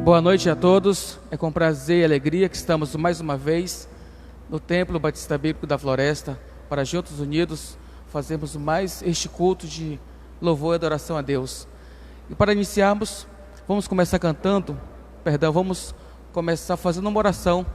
Boa noite a todos. É com prazer e alegria que estamos mais uma vez no Templo Batista Bíblico da Floresta para juntos unidos fazermos mais este culto de louvor e adoração a Deus. E para iniciarmos, vamos começar fazendo uma oração,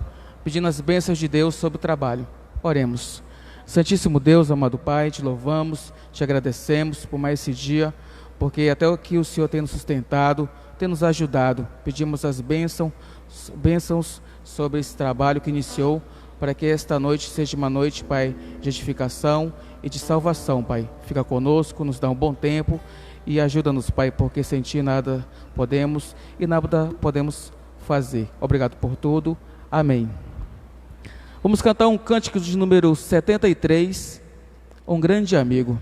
pedindo as bênçãos de Deus sobre o trabalho. Oremos. Santíssimo Deus, amado Pai, te louvamos, te agradecemos por mais esse dia, porque até aqui o Senhor tem nos sustentado, tem nos ajudado. Pedimos as bênçãos sobre esse trabalho que iniciou, para que esta noite seja uma noite, Pai, de edificação e de salvação, Pai. Fica conosco, nos dá um bom tempo e ajuda-nos, Pai, porque sem Ti nada podemos e nada podemos fazer. Obrigado por tudo. Amém. Vamos cantar um cântico de número 73, Um Grande Amigo.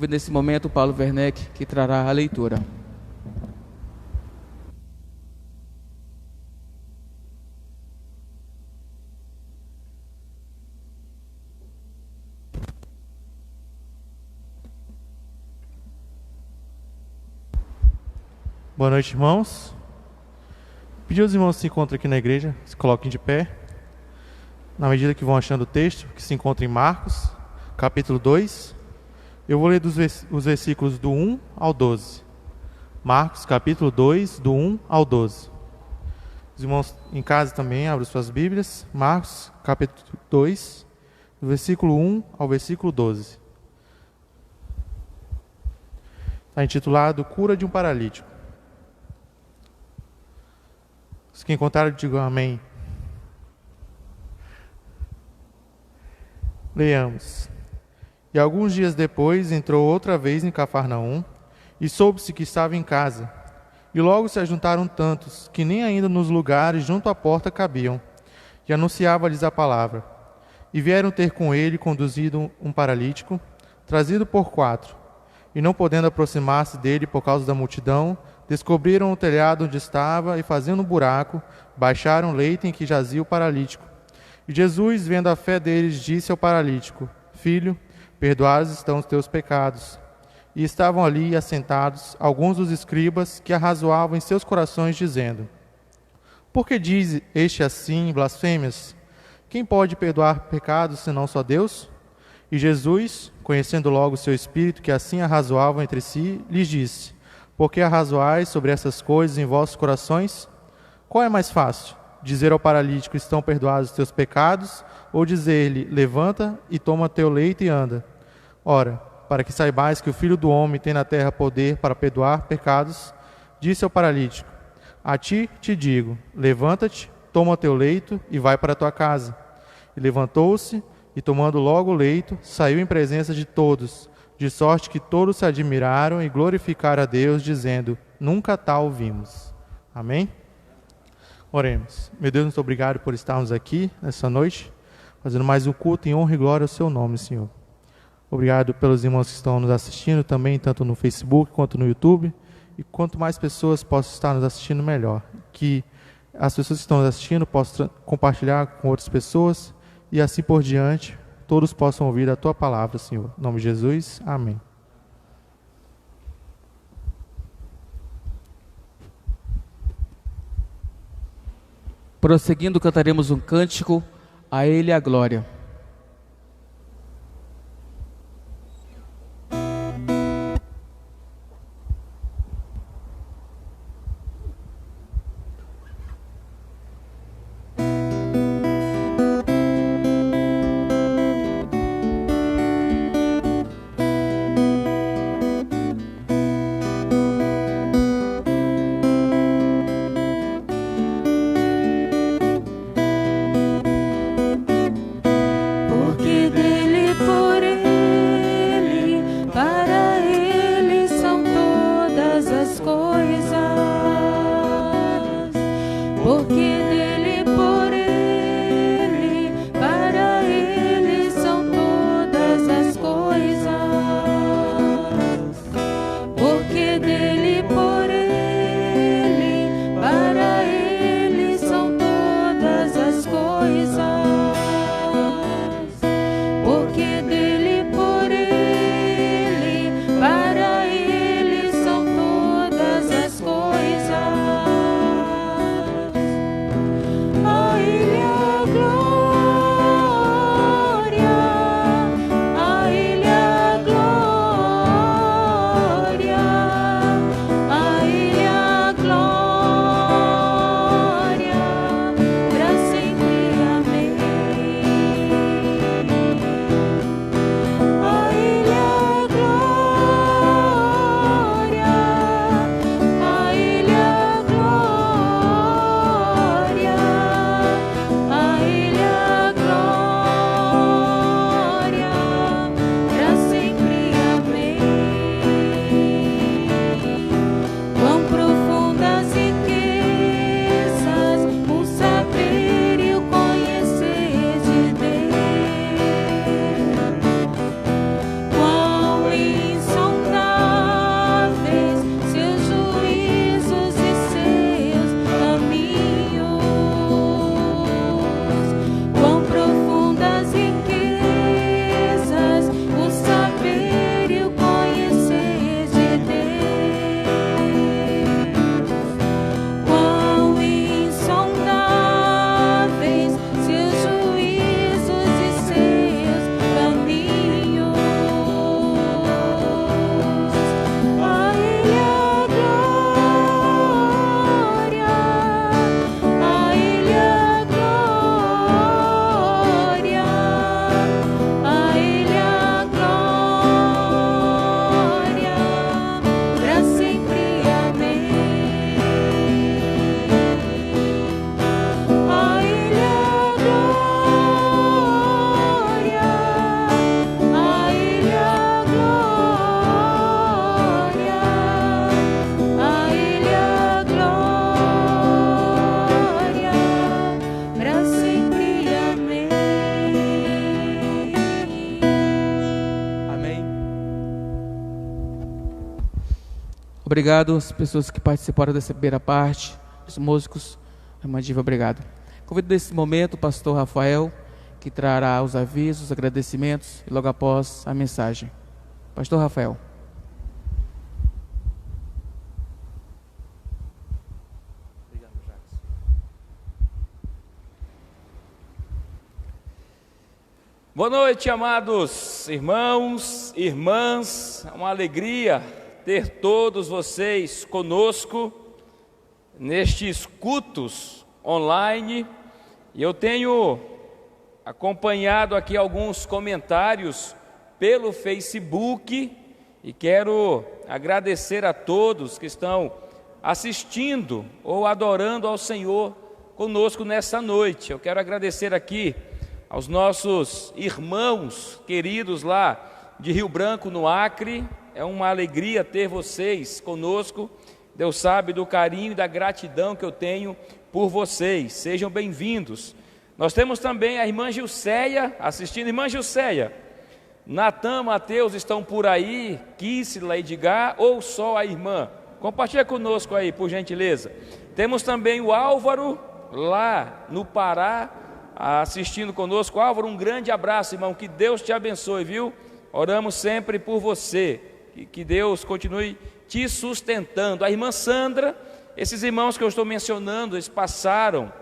Nesse momento, Paulo Werneck, que trará a leitura. Boa noite, irmãos. Pedir aos irmãos que se encontram aqui na igreja, se coloquem de pé, na medida que vão achando o texto, que se encontra em Marcos, capítulo 2. Eu vou ler os versículos do 1 ao 12. Marcos, capítulo 2, do 1 ao 12. Os irmãos em casa também, abram suas Bíblias. Marcos, capítulo 2, do versículo 1 ao versículo 12. Está intitulado Cura de um Paralítico. Os que encontraram, digam amém. Leiamos. E alguns dias depois entrou outra vez em Cafarnaum, e soube-se que estava em casa. E logo se ajuntaram tantos, que nem ainda nos lugares junto à porta cabiam, e anunciava-lhes a palavra. E vieram ter com ele conduzido um paralítico, trazido por 4. E não podendo aproximar-se dele por causa da multidão, descobriram o telhado onde estava, e fazendo um buraco, baixaram o leito em que jazia o paralítico. E Jesus, vendo a fé deles, disse ao paralítico: Filho, perdoados estão os teus pecados. E estavam ali assentados alguns dos escribas que arrazoavam em seus corações, dizendo: Por que diz este assim blasfêmias? Quem pode perdoar pecados senão só Deus? E Jesus, conhecendo logo o seu espírito, que assim arrazoavam entre si, lhes disse: Por que arrazoais sobre essas coisas em vossos corações? Qual é mais fácil? Dizer ao paralítico: Estão perdoados os teus pecados? Ou dizer-lhe: Levanta e toma teu leito e anda? Ora, para que saibais que o Filho do Homem tem na terra poder para perdoar pecados, disse ao paralítico: A ti te digo, levanta-te, toma teu leito e vai para a tua casa. E levantou-se, e tomando logo o leito, saiu em presença de todos, de sorte que todos se admiraram e glorificaram a Deus, dizendo: Nunca tal vimos. Amém? Oremos. Meu Deus, muito obrigado por estarmos aqui nessa noite, fazendo mais um culto em honra e glória ao seu nome, Senhor. Obrigado pelos irmãos que estão nos assistindo também, tanto no Facebook quanto no YouTube. E quanto mais pessoas possam estar nos assistindo, melhor. Que as pessoas que estão nos assistindo possam compartilhar com outras pessoas e assim por diante, todos possam ouvir a Tua palavra, Senhor. Em nome de Jesus, amém. Prosseguindo, cantaremos um cântico, a Ele a glória. Por Obrigado às pessoas que participaram dessa primeira parte, os músicos. Irmã Diva, obrigado. Convido nesse momento o pastor Rafael, que trará os avisos, os agradecimentos e logo após a mensagem. Pastor Rafael. Boa noite, amados irmãos, irmãs. É uma alegria ter todos vocês conosco nestes cultos online. E eu tenho acompanhado aqui alguns comentários pelo Facebook e quero agradecer a todos que estão assistindo ou adorando ao Senhor conosco nessa noite. Eu quero agradecer aqui aos nossos irmãos queridos lá de Rio Branco, no Acre. É uma alegria ter vocês conosco. Deus sabe do carinho e da gratidão que eu tenho por vocês. Sejam bem-vindos. Nós temos também a irmã Gilceia assistindo. Irmã Gilceia, Natan, Mateus estão por aí, Kíssila, Edgar, ou só a irmã? Compartilha conosco aí, por gentileza. Temos também o Álvaro, lá no Pará, assistindo conosco. Álvaro, um grande abraço, irmão, que Deus te abençoe, viu? Oramos sempre por você, que Deus continue te sustentando. A irmã Sandra, esses irmãos que eu estou mencionando, eles passaram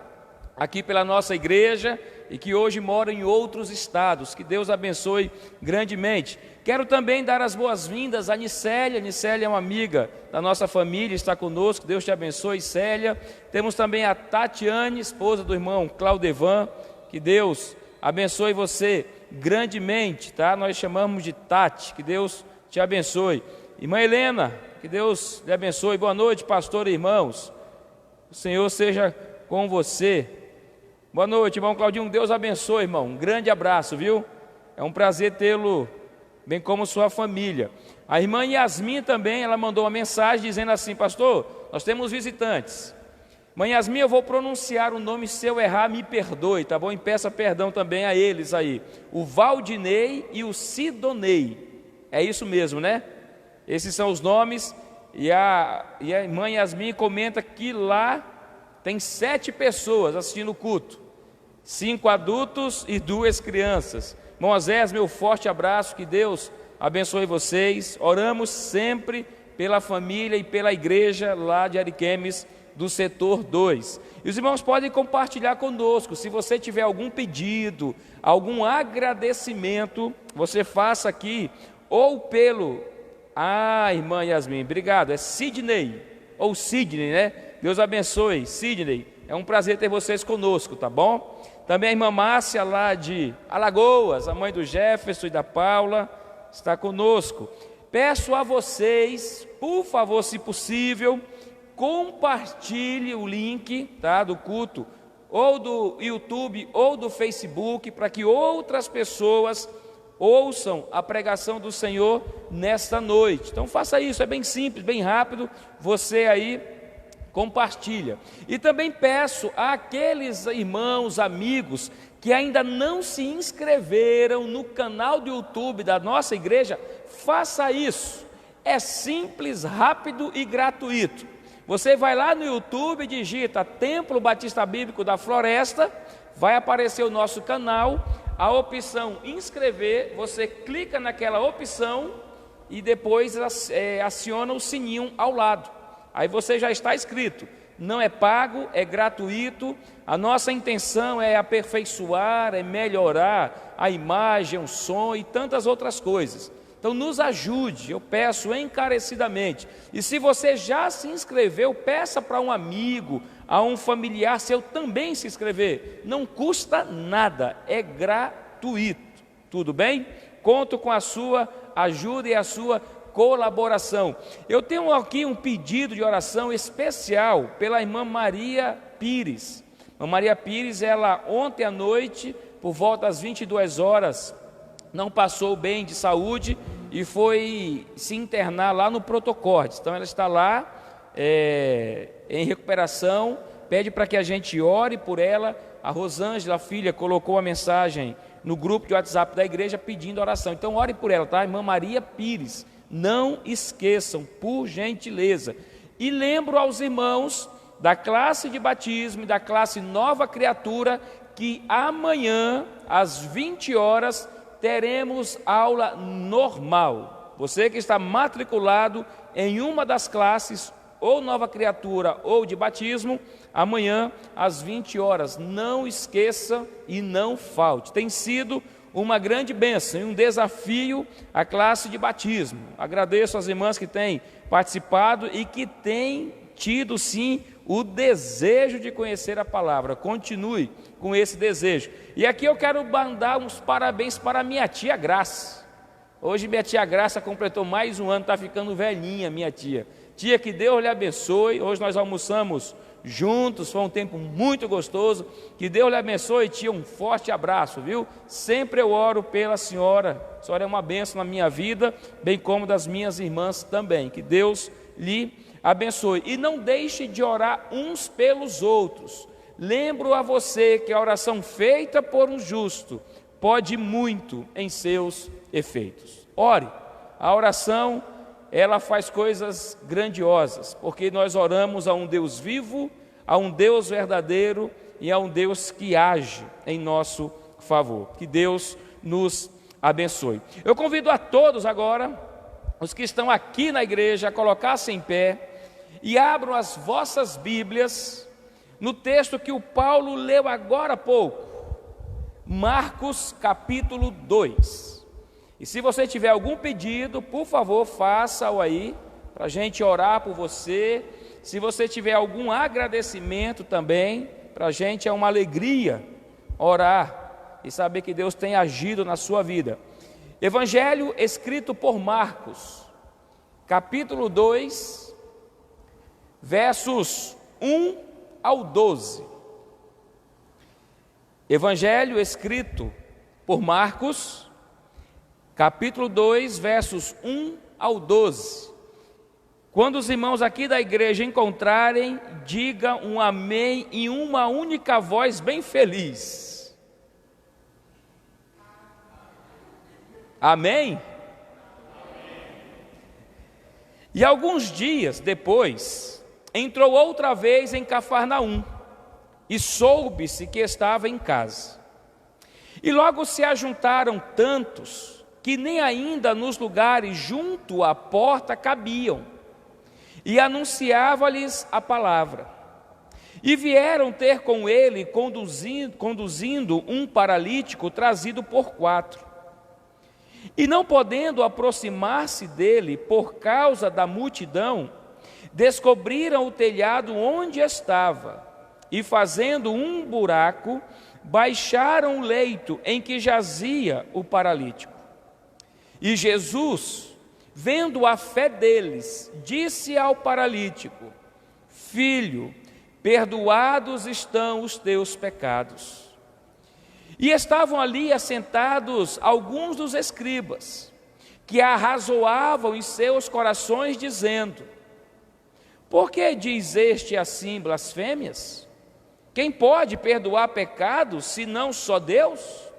aqui pela nossa igreja e que hoje moram em outros estados. Que Deus abençoe grandemente. Quero também dar as boas-vindas a Nicélia. Nicélia é uma amiga da nossa família, está conosco. Deus te abençoe, Célia. Temos também a Tatiane, esposa do irmão Claudevan. Que Deus abençoe você grandemente, tá? Nós chamamos de Tati. Que Deus te abençoe. Irmã Helena, que Deus lhe abençoe. Boa noite, pastor e irmãos. O Senhor seja com você. Boa noite, irmão Claudinho. Deus abençoe, irmão. Um grande abraço, viu? É um prazer tê-lo, bem como sua família. A irmã Yasmin também, ela mandou uma mensagem dizendo assim: pastor, nós temos visitantes. Irmã Yasmin, eu vou pronunciar o nome, se eu errar, me perdoe, tá bom? E peça perdão também a eles aí. O Valdinei e o Sidonei. É isso mesmo, né? Esses são os nomes. E a irmã Yasmin comenta que lá tem 7 pessoas assistindo o culto, 5 adultos e 2 crianças. Moisés, meu forte abraço, que Deus abençoe vocês. Oramos sempre pela família e pela igreja lá de Ariquemes, do setor 2. E os irmãos podem compartilhar conosco. Se você tiver algum pedido, algum agradecimento, você faça aqui, ou pelo... irmã Yasmin, obrigado, é Sidney, ou Sidney, né? Deus abençoe, Sidney. É um prazer ter vocês conosco, tá bom? Também a irmã Márcia, lá de Alagoas, a mãe do Jefferson e da Paula, está conosco. Peço a vocês, por favor, se possível, compartilhe o link, tá, do culto, ou do YouTube, ou do Facebook, para que outras pessoas ouçam a pregação do Senhor nesta noite. Então faça isso, é bem simples, bem rápido, você aí compartilha. E também peço àqueles irmãos, amigos, que ainda não se inscreveram no canal do YouTube da nossa igreja, faça isso. É simples, rápido e gratuito. Você vai lá no YouTube, digita Templo Batista Bíblico da Floresta, vai aparecer o nosso canal, a opção inscrever, você clica naquela opção e depois aciona o sininho ao lado. Aí você já está inscrito. Não é pago, é gratuito. A nossa intenção é aperfeiçoar, é melhorar a imagem, o som e tantas outras coisas. Então nos ajude, eu peço encarecidamente. E se você já se inscreveu, peça para um amigo, a um familiar seu também se inscrever. Não custa nada, é gratuito. Tudo bem? Conto com a sua ajuda e a sua colaboração. Eu tenho aqui um pedido de oração especial pela irmã Maria Pires. A Maria Pires, ela ontem à noite, por volta das 22 horas, não passou bem de saúde e foi se internar lá no Protocordes. Então ela está lá em recuperação, pede para que a gente ore por ela. A Rosângela, a filha, colocou a mensagem no grupo de WhatsApp da igreja pedindo oração. Então ore por ela, tá? Irmã Maria Pires, não esqueçam, por gentileza. E lembro aos irmãos da classe de batismo e da classe nova criatura que amanhã, às 20 horas, teremos aula normal. Você que está matriculado em uma das classes, ou nova criatura ou de batismo, amanhã às 20 horas, não esqueça e não falte. Tem sido uma grande bênção e um desafio a classe de batismo. Agradeço às irmãs que têm participado e que têm tido sim o desejo de conhecer a palavra. Continue com esse desejo. E aqui eu quero mandar uns parabéns para minha tia Graça. Hoje minha tia Graça completou mais um ano, está ficando velhinha minha tia. Tia, que Deus lhe abençoe. Hoje nós almoçamos juntos, foi um tempo muito gostoso. Que Deus lhe abençoe, tia, um forte abraço, viu? Sempre eu oro pela senhora. A senhora é uma bênção na minha vida, bem como das minhas irmãs também. Que Deus lhe abençoe. E não deixe de orar uns pelos outros. Lembro a você que a oração feita por um justo pode muito em seus efeitos. Ore. A oração, ela faz coisas grandiosas, porque nós oramos a um Deus vivo, a um Deus verdadeiro e a um Deus que age em nosso favor. Que Deus nos abençoe. Eu convido a todos agora, os que estão aqui na igreja, a colocar-se em pé e abram as vossas Bíblias no texto que o Paulo leu agora há pouco, Marcos capítulo 2. E se você tiver algum pedido, por favor, faça-o aí, para a gente orar por você. Se você tiver algum agradecimento também, para a gente é uma alegria orar e saber que Deus tem agido na sua vida. Evangelho escrito por Marcos, capítulo 2, versos 1 ao 12. Evangelho escrito por Marcos, capítulo 2, versos 1 ao 12. Quando os irmãos aqui da igreja encontrarem, diga um amém em uma única voz bem feliz. Amém? E alguns dias depois, entrou outra vez em Cafarnaum, e soube-se que estava em casa. E logo se ajuntaram tantos, que nem ainda nos lugares junto à porta cabiam, e anunciava-lhes a palavra. E vieram ter com ele, conduzindo um paralítico trazido por 4. E não podendo aproximar-se dele por causa da multidão, descobriram o telhado onde estava, e fazendo um buraco, baixaram o leito em que jazia o paralítico. E Jesus, vendo a fé deles, disse ao paralítico: Filho, perdoados estão os teus pecados. E estavam ali assentados alguns dos escribas, que arrazoavam em seus corações, dizendo: Por que diz este assim blasfêmias? Quem pode perdoar pecados, senão só Deus?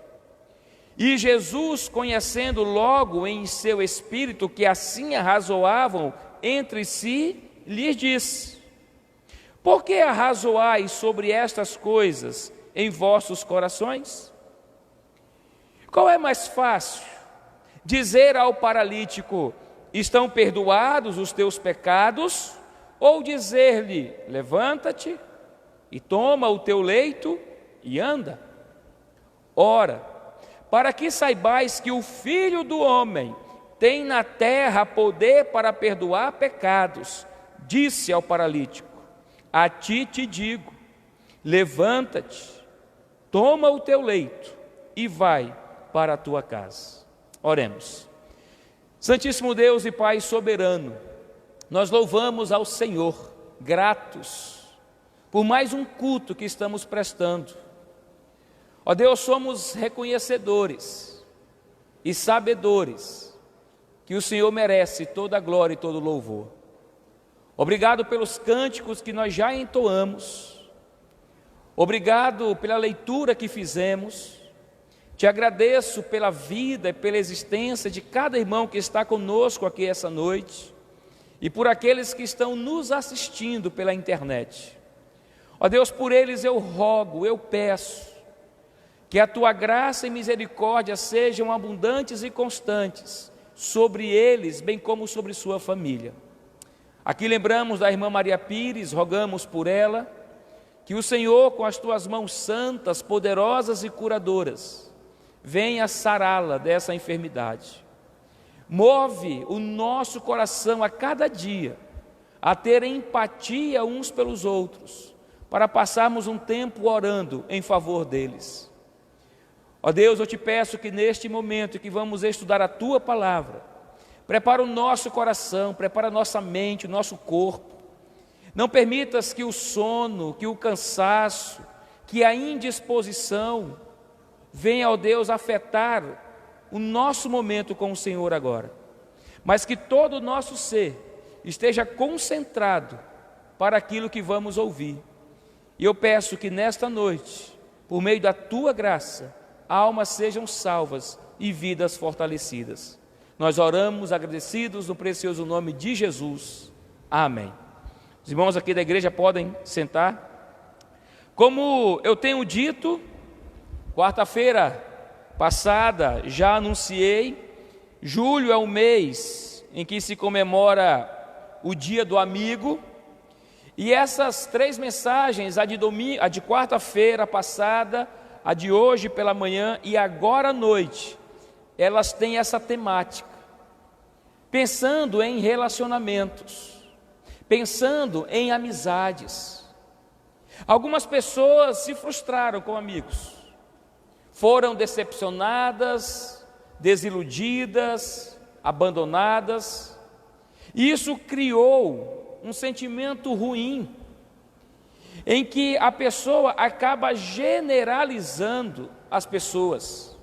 E Jesus, conhecendo logo em seu espírito que assim arrazoavam entre si, lhes disse: Por que arrazoais sobre estas coisas em vossos corações? Qual é mais fácil? Dizer ao paralítico: Estão perdoados os teus pecados? Ou dizer-lhe: Levanta-te e toma o teu leito e anda? Ora, para que saibais que o Filho do Homem tem na terra poder para perdoar pecados, disse ao paralítico: A ti te digo, levanta-te, toma o teu leito e vai para a tua casa. Oremos. Santíssimo Deus e Pai soberano, nós louvamos ao Senhor, gratos por mais um culto que estamos prestando. Ó Deus, somos reconhecedores e sabedores que o Senhor merece toda a glória e todo o louvor. Obrigado pelos cânticos que nós já entoamos, obrigado pela leitura que fizemos. Te agradeço pela vida e pela existência de cada irmão que está conosco aqui essa noite e por aqueles que estão nos assistindo pela internet. Ó Deus, por eles eu rogo, eu peço que a Tua graça e misericórdia sejam abundantes e constantes sobre eles, bem como sobre sua família. Aqui lembramos da irmã Maria Pires, rogamos por ela, que o Senhor, com as Tuas mãos santas, poderosas e curadoras, venha sará-la dessa enfermidade. Move o nosso coração a cada dia a ter empatia uns pelos outros, para passarmos um tempo orando em favor deles. Ó Deus, eu te peço que neste momento que vamos estudar a Tua palavra, prepara o nosso coração, prepara a nossa mente, o nosso corpo. Não permitas que o sono, que o cansaço, que a indisposição venha, ó Deus, afetar o nosso momento com o Senhor agora, mas que todo o nosso ser esteja concentrado para aquilo que vamos ouvir. E eu peço que nesta noite, por meio da Tua graça, almas sejam salvas e vidas fortalecidas. Nós oramos agradecidos no precioso nome de Jesus. Amém. Os irmãos aqui da igreja podem sentar. Como eu tenho dito, quarta-feira passada já anunciei, julho é o mês em que se comemora o Dia do Amigo, e essas 3 mensagens, a de quarta-feira passada, a de hoje pela manhã e agora à noite, elas têm essa temática, pensando em relacionamentos, pensando em amizades. Algumas pessoas se frustraram com amigos, foram decepcionadas, desiludidas, abandonadas, e isso criou um sentimento ruim, em que a pessoa acaba generalizando as pessoas.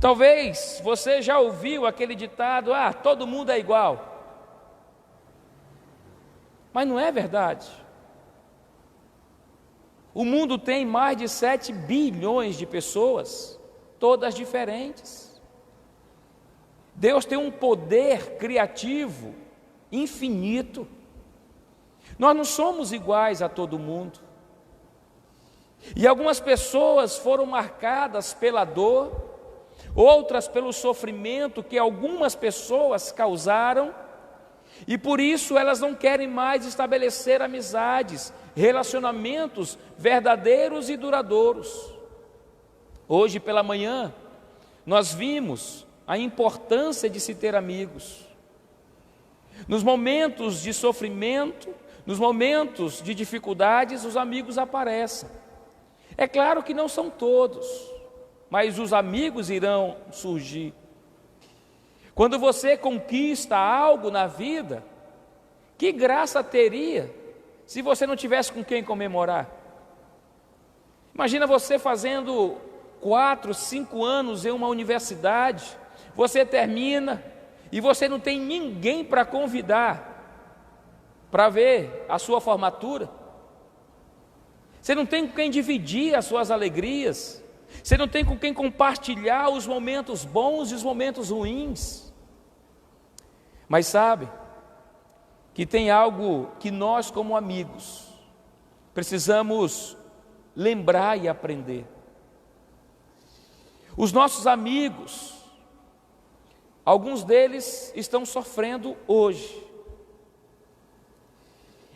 Talvez você já ouviu aquele ditado, todo mundo é igual. Mas não é verdade. O mundo tem mais de 7 bilhões de pessoas, todas diferentes. Deus tem um poder criativo infinito. Nós não somos iguais a todo mundo. E algumas pessoas foram marcadas pela dor, outras pelo sofrimento que algumas pessoas causaram, e por isso elas não querem mais estabelecer amizades, relacionamentos verdadeiros e duradouros. Hoje pela manhã, nós vimos a importância de se ter amigos. Nos momentos de sofrimento, nos momentos de dificuldades, os amigos aparecem. É claro que não são todos, mas os amigos irão surgir. Quando você conquista algo na vida, que graça teria se você não tivesse com quem comemorar? Imagina você fazendo 4, 5 anos em uma universidade, você termina e você não tem ninguém para convidar para ver a sua formatura. Você não tem com quem dividir as suas alegrias, você não tem com quem compartilhar os momentos bons e os momentos ruins. Mas sabe que tem algo que nós, como amigos, precisamos lembrar e aprender. Os nossos amigos, alguns deles estão sofrendo hoje.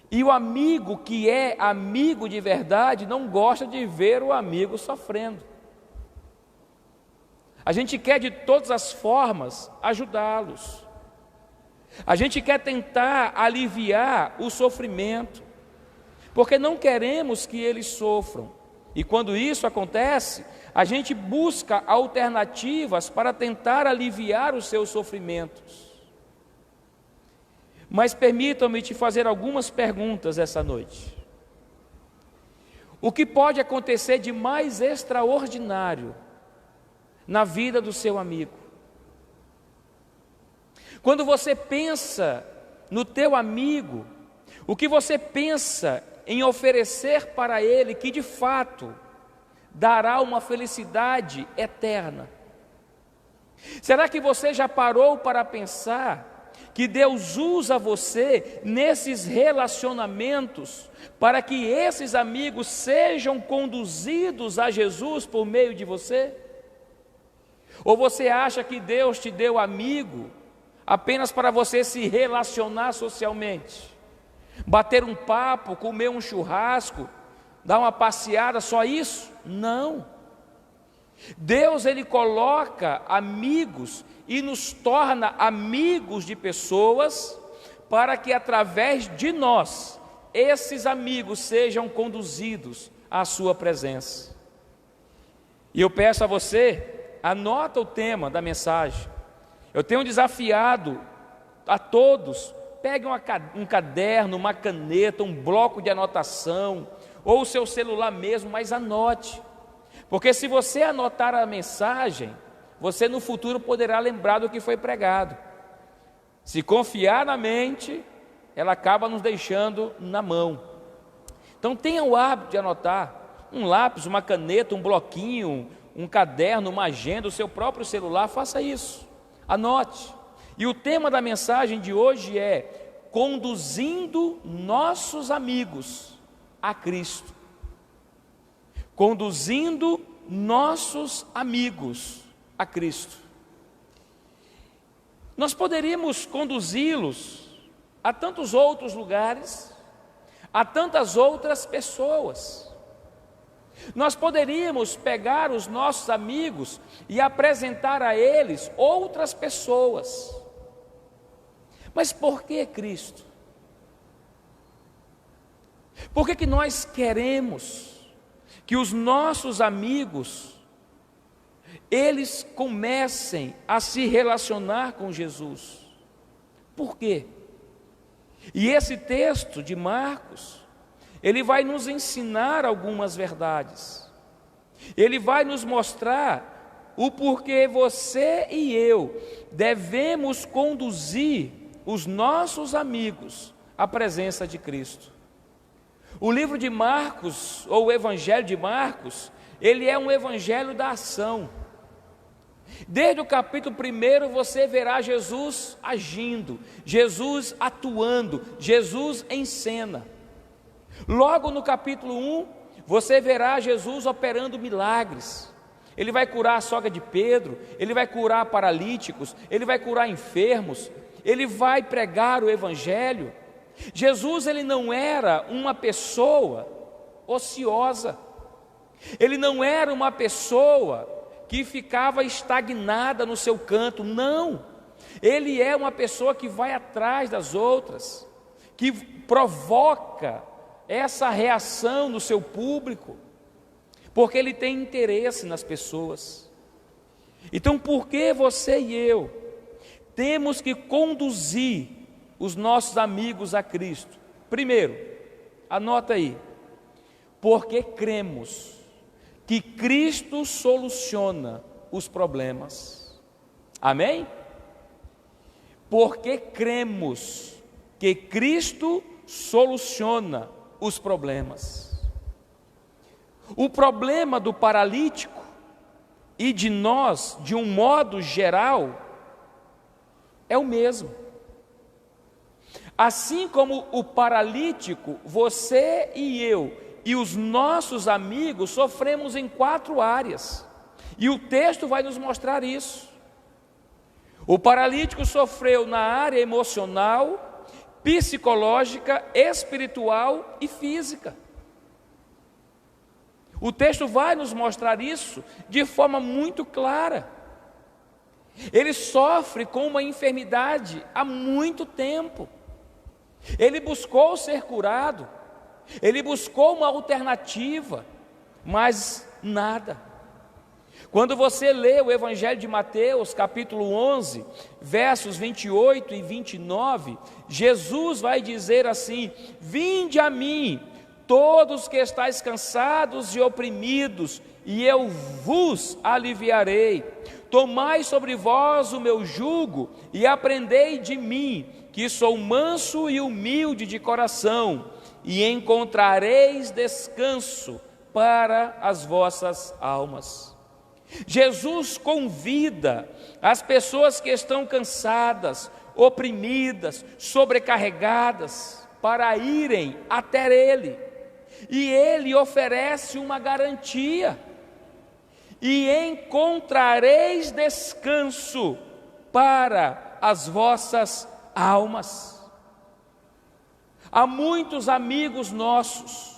E o amigo que é amigo de verdade não gosta de ver o amigo sofrendo. A gente quer de todas as formas ajudá-los. A gente quer tentar aliviar o sofrimento, porque não queremos que eles sofram. E quando isso acontece, a gente busca alternativas para tentar aliviar os seus sofrimentos. Mas permitam-me te fazer algumas perguntas essa noite. O que pode acontecer de mais extraordinário na vida do seu amigo? Quando você pensa no teu amigo, o que você pensa em oferecer para ele que de fato dará uma felicidade eterna. Será que você já parou para pensar que Deus usa você nesses relacionamentos para que esses amigos sejam conduzidos a Jesus por meio de você? Ou você acha que Deus te deu amigo apenas para você se relacionar socialmente? Bater um papo, comer um churrasco, dar uma passeada, só isso? Não. Deus, Ele coloca amigos e nos torna amigos de pessoas para que através de nós, esses amigos sejam conduzidos à sua presença. E eu peço a você, anota o tema da mensagem. Eu tenho desafiado a todos, pegue um caderno, uma caneta, um bloco de anotação, ou o seu celular mesmo, mas anote. Porque se você anotar a mensagem, você no futuro poderá lembrar do que foi pregado. Se confiar na mente, ela acaba nos deixando na mão. Então tenha o hábito de anotar. Um lápis, uma caneta, um bloquinho, um caderno, uma agenda, o seu próprio celular, faça isso. Anote. E o tema da mensagem de hoje é: conduzindo nossos amigos a Cristo. Conduzindo nossos amigos a Cristo. Nós poderíamos conduzi-los a tantos outros lugares, a tantas outras pessoas. Nós poderíamos pegar os nossos amigos e apresentar a eles outras pessoas. Mas por que Cristo? Por que nós queremos que os nossos amigos, eles comecem a se relacionar com Jesus? Por quê? E esse texto de Marcos, ele vai nos ensinar algumas verdades. Ele vai nos mostrar o porquê você e eu devemos conduzir os nossos amigos à presença de Cristo. O livro de Marcos, ou o Evangelho de Marcos, ele é um evangelho da ação. Desde o capítulo 1 você verá Jesus agindo, Jesus atuando, Jesus em cena. Logo no capítulo 1, você verá Jesus operando milagres. Ele vai curar a sogra de Pedro, ele vai curar paralíticos, ele vai curar enfermos, ele vai pregar o evangelho. Jesus, ele não era uma pessoa ociosa, ele não era uma pessoa que ficava estagnada no seu canto, não. Ele é uma pessoa que vai atrás das outras, que provoca essa reação no seu público, porque ele tem interesse nas pessoas. Então, por que você e eu temos que conduzir os nossos amigos a Cristo? Primeiro, anota aí, porque cremos que Cristo soluciona os problemas. Amém? Porque cremos que Cristo soluciona os problemas. O problema do paralítico e de nós, de um modo geral, é o mesmo. Assim como o paralítico, você e eu e os nossos amigos sofremos em 4 áreas. E o texto vai nos mostrar isso. O paralítico sofreu na área emocional, psicológica, espiritual e física. O texto vai nos mostrar isso de forma muito clara. Ele sofre com uma enfermidade há muito tempo. Ele buscou ser curado, ele buscou uma alternativa, mas nada. Quando você lê o Evangelho de Mateus, capítulo 11, versos 28 e 29, Jesus vai dizer assim: vinde a mim, todos que estáis cansados e oprimidos, e eu vos aliviarei. Tomai sobre vós o meu jugo e aprendei de mim, que sou manso e humilde de coração, e encontrareis descanso para as vossas almas. Jesus convida as pessoas que estão cansadas, oprimidas, sobrecarregadas, para irem até Ele. E Ele oferece uma garantia: e encontrareis descanso para as vossas almas. Há muitos amigos nossos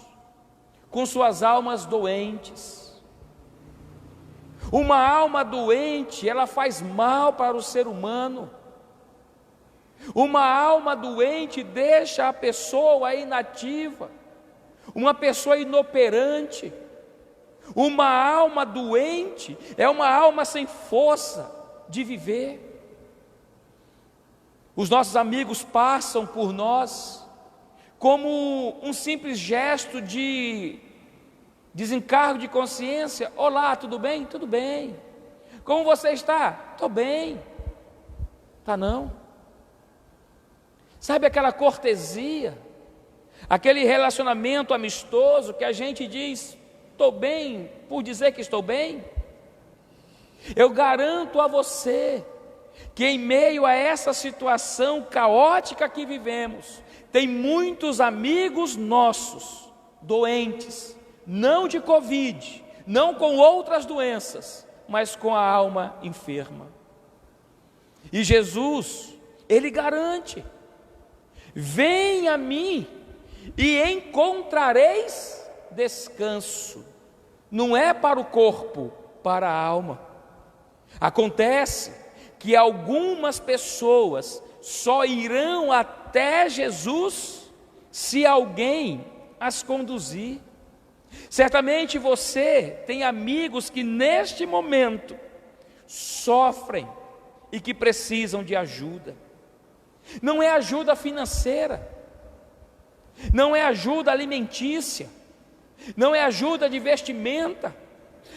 com suas almas doentes. Uma alma doente, ela faz mal para o ser humano. Uma alma doente deixa a pessoa inativa, uma pessoa inoperante. Uma alma doente é uma alma sem força de viver. Os nossos amigos passam por nós como um simples gesto de desencargo de consciência. Olá, tudo bem? Tudo bem. Como você está? Estou bem. Tá não? Sabe aquela cortesia, aquele relacionamento amistoso que a gente diz, estou bem por dizer que estou bem? Eu garanto a você que em meio a essa situação caótica que vivemos, tem muitos amigos nossos doentes, não de Covid, não com outras doenças, mas com a alma enferma. E Jesus, Ele garante: vem a mim e encontrareis descanso. Não é para o corpo, para a alma. Acontece que algumas pessoas só irão até Jesus se alguém as conduzir. Certamente você tem amigos que neste momento sofrem e que precisam de ajuda. Não é ajuda financeira, não é ajuda alimentícia, não é ajuda de vestimenta,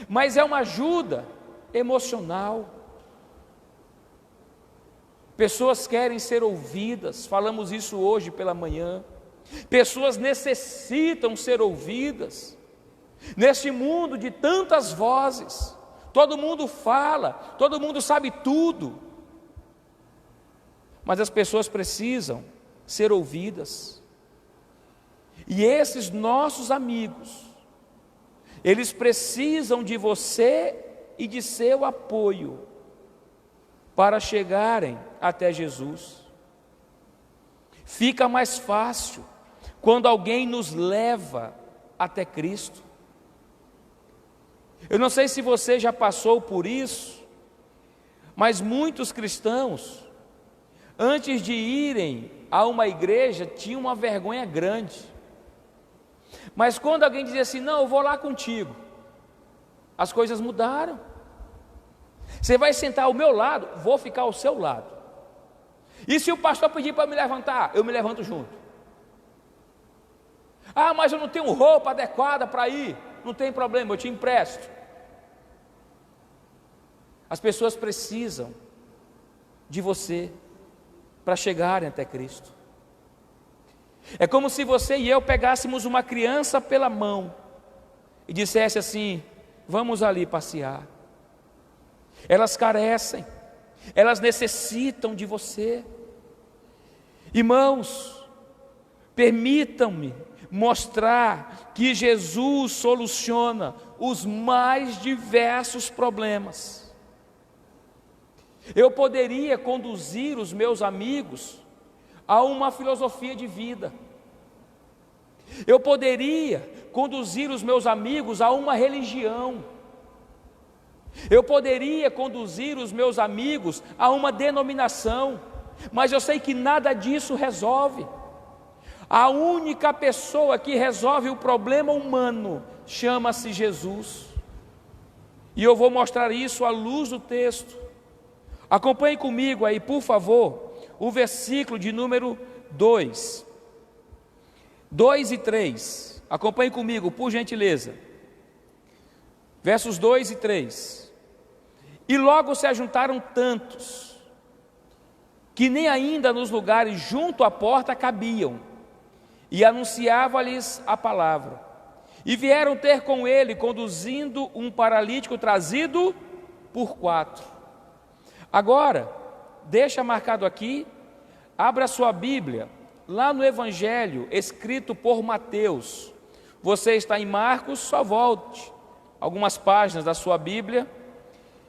mas é uma ajuda emocional. Pessoas querem ser ouvidas, falamos isso hoje pela manhã. Pessoas necessitam ser ouvidas. Neste mundo de tantas vozes, todo mundo fala, todo mundo sabe tudo, mas as pessoas precisam ser ouvidas. E esses nossos amigos, eles precisam de você e de seu apoio para chegarem até Jesus. Fica mais fácil quando alguém nos leva até Cristo. Eu não sei se você já passou por isso, mas muitos cristãos, antes de irem a uma igreja, tinham uma vergonha grande. Mas quando alguém dizia assim, não, eu vou lá contigo, as coisas mudaram. Você vai sentar ao meu lado, vou ficar ao seu lado. E se o pastor pedir para me levantar, eu me levanto junto. Ah, mas eu não tenho roupa adequada para ir. Não tem problema, eu te empresto. As pessoas precisam de você para chegarem até Cristo. É como se você e eu pegássemos uma criança pela mão e dissesse assim, vamos ali passear. Elas carecem, elas necessitam de você. Irmãos, permitam-me mostrar que Jesus soluciona os mais diversos problemas. Eu poderia conduzir os meus amigos a uma filosofia de vida. Eu poderia conduzir os meus amigos a uma religião. Eu poderia conduzir os meus amigos a uma denominação, mas eu sei que nada disso resolve. A única pessoa que resolve o problema humano chama-se Jesus. E eu vou mostrar isso à luz do texto. Acompanhe comigo aí, por favor, o versículo de número 2. 2 e 3. Acompanhe comigo, por gentileza. Versos 2 e 3. E logo se ajuntaram tantos, que nem ainda nos lugares junto à porta cabiam, e anunciava-lhes a palavra. E vieram ter com ele, conduzindo um paralítico trazido por 4. Agora, deixa marcado aqui, abra sua Bíblia, lá no Evangelho, escrito por Mateus. Você está em Marcos, só volte algumas páginas da sua Bíblia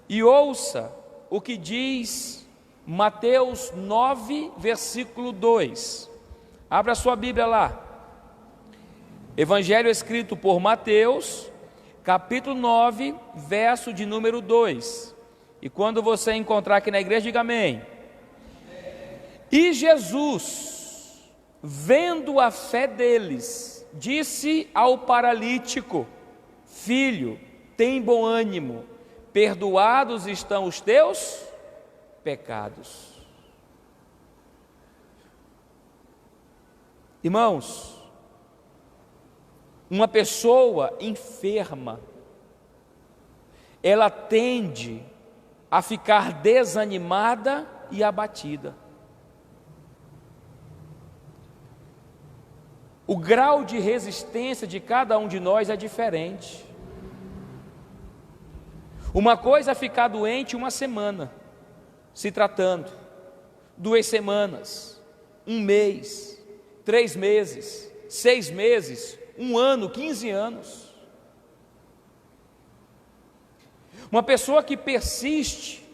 e ouça o que diz Mateus 9, versículo 2. Abra sua Bíblia lá. Evangelho escrito por Mateus, capítulo 9, verso de número 2. E quando você encontrar aqui na igreja, diga amém. E Jesus, vendo a fé deles, disse ao paralítico: Filho, tem bom ânimo, perdoados estão os teus pecados. Irmãos, uma pessoa enferma, ela tende a ficar desanimada e abatida. O grau de resistência de cada um de nós é diferente. Uma coisa é ficar doente uma semana, se tratando, 2 semanas, 1 mês, 3 meses, 6 meses, 1 ano, 15 anos. Uma pessoa que persiste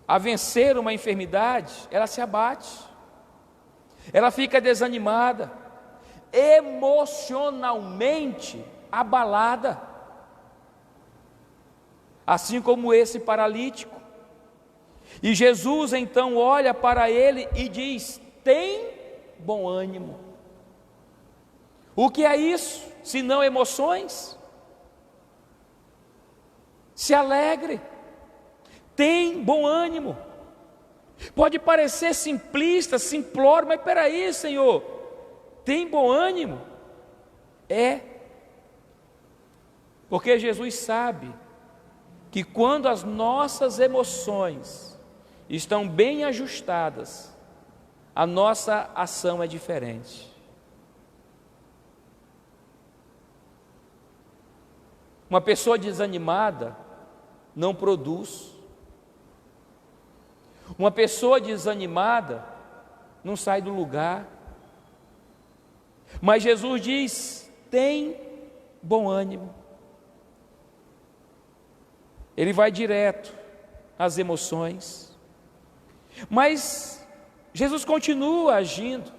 a vencer uma enfermidade, ela se abate, ela fica desanimada, emocionalmente abalada, assim como esse paralítico. E Jesus então olha para ele e diz: tem bom ânimo. O que é isso, se não emoções? Se alegre, tem bom ânimo. Pode parecer simplista, simplório, mas espera aí, Senhor, tem bom ânimo? É, porque Jesus sabe que quando as nossas emoções estão bem ajustadas, a nossa ação é diferente. Uma pessoa desanimada não produz. Uma pessoa desanimada não sai do lugar. Mas Jesus diz: tem bom ânimo. Ele vai direto às emoções. Mas Jesus continua agindo.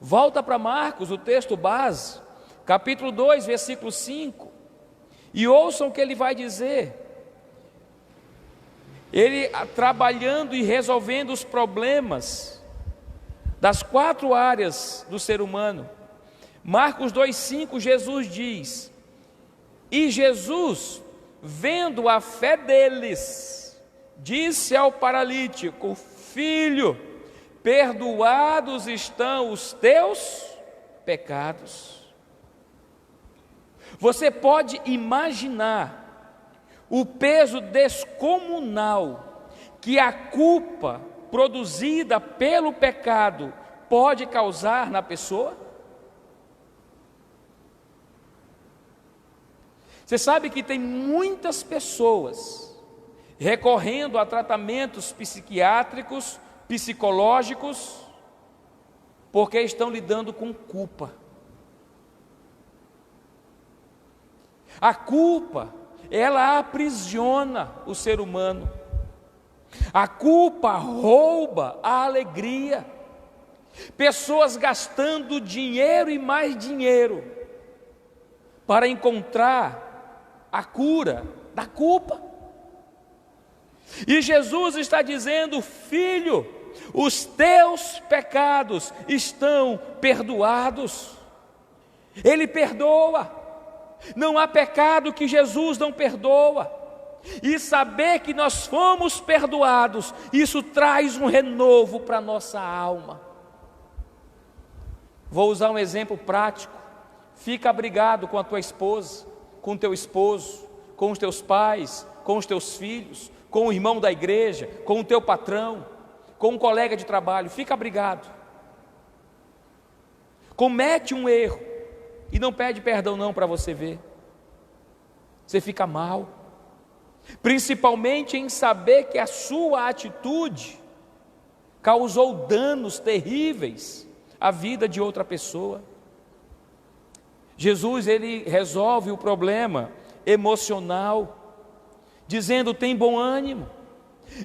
Volta para Marcos, o texto base, capítulo 2, versículo 5. E ouçam o que ele vai dizer. Ele trabalhando e resolvendo os problemas das 4 áreas do ser humano. Marcos 2,5, Jesus diz: e Jesus, vendo a fé deles, disse ao paralítico: Filho, perdoados estão os teus pecados. Você pode imaginar o peso descomunal que a culpa produzida pelo pecado pode causar na pessoa? Você sabe que tem muitas pessoas recorrendo a tratamentos psiquiátricos, psicológicos, porque estão lidando com culpa. A culpa, ela aprisiona o ser humano. A culpa rouba a alegria. Pessoas gastando dinheiro e mais dinheiro para encontrar a cura da culpa. E Jesus está dizendo: filho, os teus pecados estão perdoados. Ele perdoa. Não há pecado que Jesus não perdoa. E saber que nós fomos perdoados, isso traz um renovo para a nossa alma. Vou usar um exemplo prático. Fica abrigado com a tua esposa, com o teu esposo, com os teus pais, com os teus filhos, com o irmão da igreja, com o teu patrão, com um colega de trabalho. Fica abrigado. Comete um erro, e não pede perdão não para você ver. Você fica mal, principalmente em saber que a sua atitude causou danos terríveis à vida de outra pessoa. Jesus, ele resolve o problema emocional, dizendo: tem bom ânimo.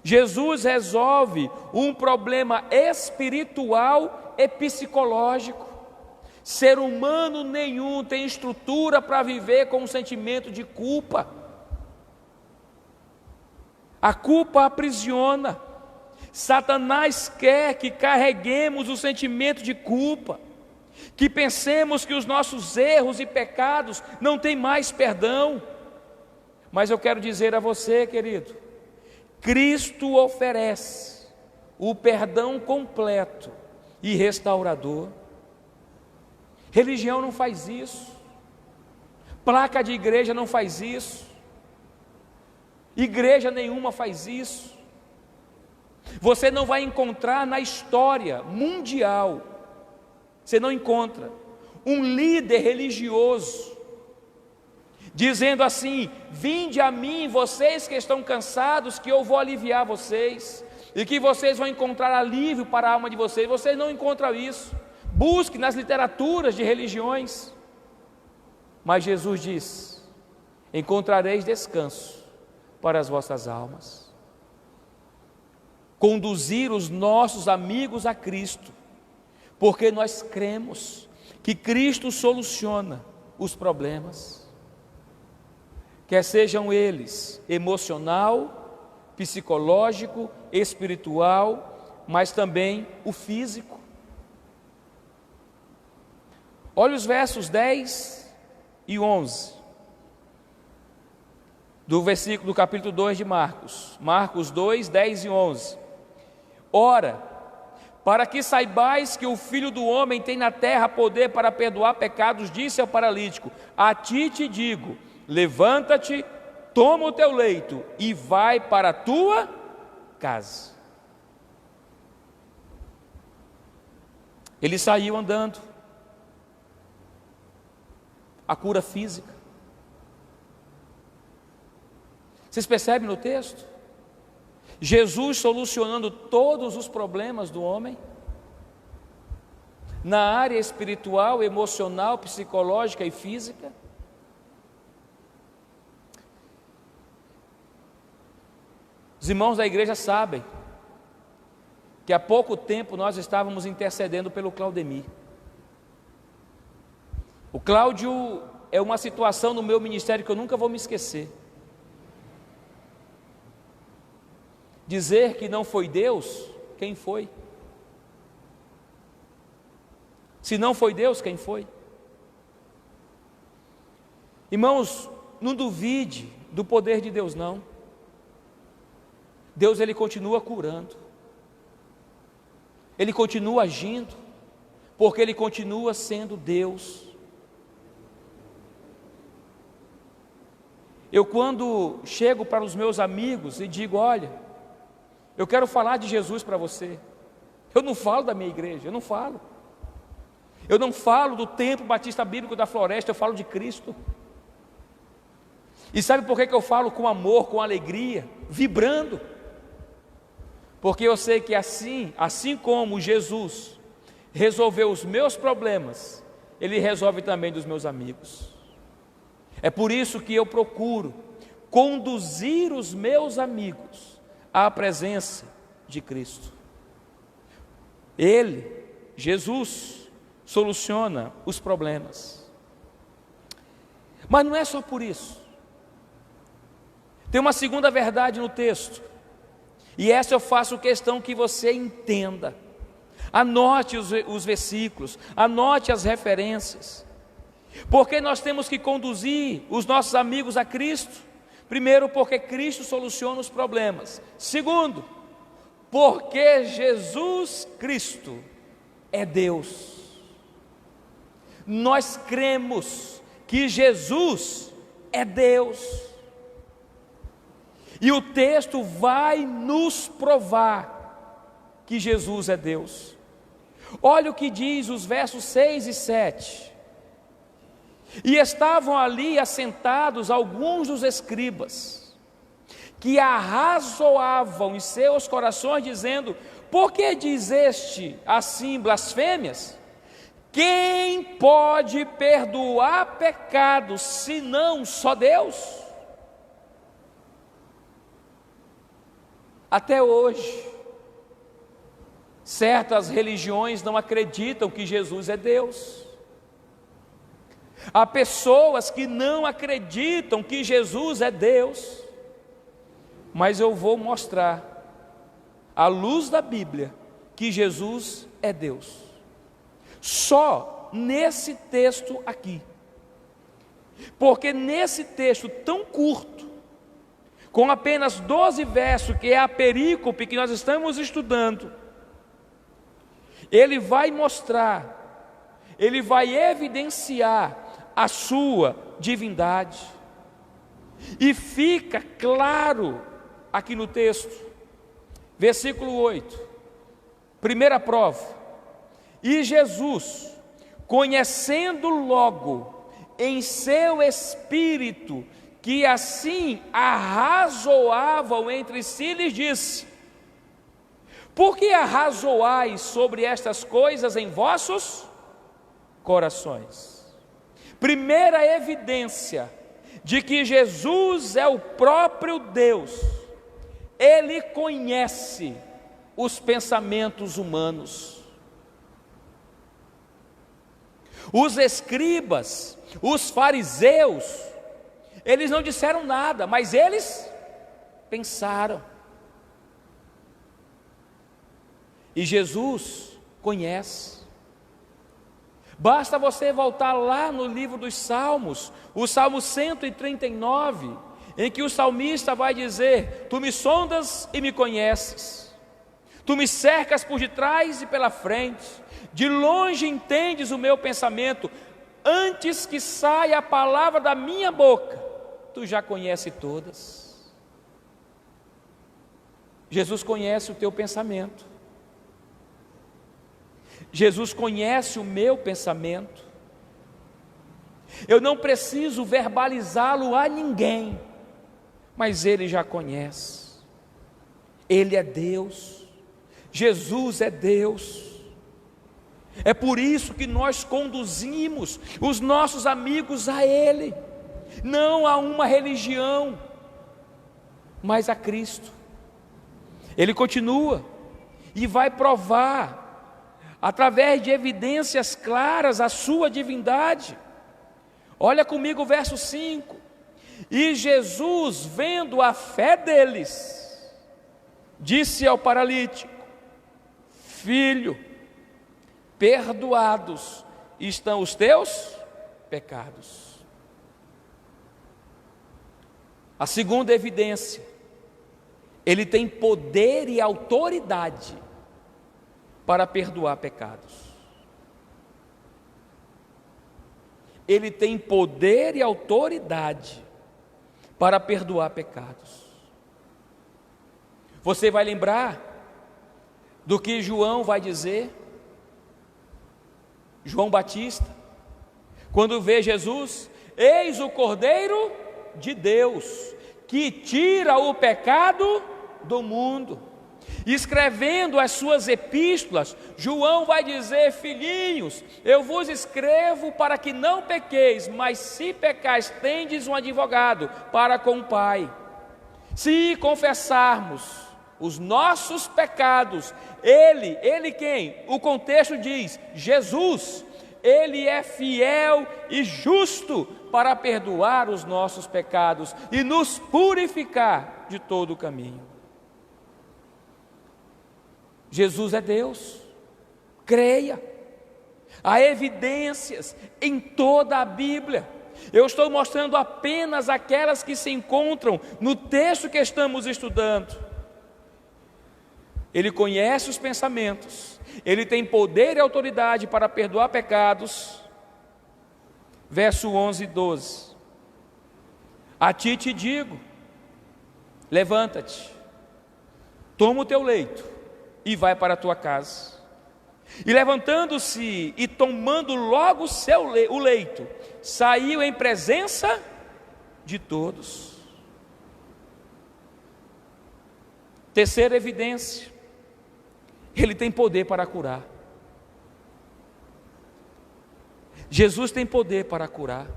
Jesus resolve um problema espiritual e psicológico. Ser humano nenhum tem estrutura para viver com um sentimento de culpa. A culpa aprisiona. Satanás quer que carreguemos o sentimento de culpa, que pensemos que os nossos erros e pecados não têm mais perdão. Mas eu quero dizer a você, querido, Cristo oferece o perdão completo e restaurador. Religião não faz isso, placa de igreja não faz isso, igreja nenhuma faz isso. Você não vai encontrar na história mundial, você não encontra um líder religioso dizendo assim: vinde a mim, vocês que estão cansados, que eu vou aliviar vocês, e que vocês vão encontrar alívio para a alma de vocês. Vocês não encontram isso. Busque nas literaturas de religiões. Mas Jesus diz: encontrareis descanso para as vossas almas. Conduzir os nossos amigos a Cristo, porque nós cremos que Cristo soluciona os problemas, quer sejam eles emocional, psicológico, espiritual, mas também o físico. Olha os versos 10 e 11 do capítulo 2 de Marcos. Marcos 2, 10 e 11. Ora, para que saibais que o Filho do Homem tem na terra poder para perdoar pecados, disse ao paralítico: a ti te digo, levanta-te, toma o teu leito e vai para a tua casa. Ele saiu andando. A cura física. Vocês percebem no texto? Jesus solucionando todos os problemas do homem, na área espiritual, emocional, psicológica e física. Os irmãos da igreja sabem que há pouco tempo nós estávamos intercedendo pelo Claudemir. O Cláudio é uma situação no meu ministério que eu nunca vou me esquecer. Dizer que não foi Deus, quem foi? Se não foi Deus, quem foi? Irmãos, não duvide do poder de Deus, não. Deus, ele continua curando, ele continua agindo, porque ele continua sendo Deus. Eu, quando chego para os meus amigos e digo: olha, eu quero falar de Jesus para você, eu não falo da minha igreja, eu não falo do Templo Batista Bíblico da Floresta, eu falo de Cristo. E sabe por que eu falo com amor, com alegria, vibrando? Porque eu sei que assim como Jesus resolveu os meus problemas, Ele resolve também dos meus amigos. É por isso que eu procuro conduzir os meus amigos à presença de Cristo. Ele, Jesus, soluciona os problemas. Mas não é só por isso. Tem uma segunda verdade no texto, e essa eu faço questão que você entenda. Anote os versículos, anote as referências. Porque nós temos que conduzir os nossos amigos a Cristo? Primeiro, porque Cristo soluciona os problemas. Segundo, porque Jesus Cristo é Deus. Nós cremos que Jesus é Deus. E o texto vai nos provar que Jesus é Deus. Olha o que diz os versos 6 e 7. E estavam ali assentados alguns dos escribas, que arrazoavam em seus corações, dizendo: por que diz este assim blasfêmias? Quem pode perdoar pecados, senão só Deus? Até hoje, certas religiões não acreditam que Jesus é Deus. Há pessoas que não acreditam que Jesus é Deus. Mas eu vou mostrar, à luz da Bíblia, que Jesus é Deus. Só nesse texto aqui. Porque nesse texto tão curto, com apenas 12 versos, que é a perícope que nós estamos estudando, ele vai mostrar, ele vai evidenciar a sua divindade. E fica claro aqui no texto, versículo 8, primeira prova: e Jesus, conhecendo logo em seu espírito que assim arrazoavam entre si, lhes disse: por que arrazoais sobre estas coisas em vossos corações? Primeira evidência de que Jesus é o próprio Deus, ele conhece os pensamentos humanos. Os escribas, os fariseus, eles não disseram nada, mas eles pensaram. E Jesus conhece. Basta você voltar lá no livro dos Salmos, o Salmo 139, em que o salmista vai dizer: tu me sondas e me conheces, tu me cercas por detrás e pela frente, de longe entendes o meu pensamento, antes que saia a palavra da minha boca, tu já conheces todas. Jesus conhece o teu pensamento. Jesus conhece o meu pensamento. Eu não preciso verbalizá-lo a ninguém, mas Ele já conhece. Ele é Deus, Jesus é Deus. É por isso que nós conduzimos os nossos amigos a Ele, não a uma religião, mas a Cristo. Ele continua e vai provar, através de evidências claras, a sua divindade. Olha comigo o verso 5: e Jesus, vendo a fé deles, disse ao paralítico: filho, perdoados estão os teus pecados. A segunda evidência: ele tem poder e autoridade para perdoar pecados. Ele tem poder e autoridade para perdoar pecados. Você vai lembrar do que João vai dizer? João Batista, quando vê Jesus: eis o Cordeiro de Deus, que tira o pecado do mundo. Escrevendo as suas epístolas, João vai dizer: filhinhos, eu vos escrevo para que não pequeis, mas se pecais, tendes um advogado para com o Pai. Se confessarmos os nossos pecados, Ele quem? O contexto diz: Jesus, Ele é fiel e justo para perdoar os nossos pecados e nos purificar de todo o caminho. Jesus é Deus, creia. Há evidências em toda a Bíblia. Eu estou mostrando apenas aquelas que se encontram no texto que estamos estudando. Ele conhece os pensamentos, Ele tem poder e autoridade para perdoar pecados. Verso 11 e 12: a ti te digo, levanta-te, toma o teu leito e vai para a tua casa. E levantando-se e tomando logo o leito, saiu em presença de todos. Terceira evidência, Ele tem poder para curar. Jesus tem poder para curar.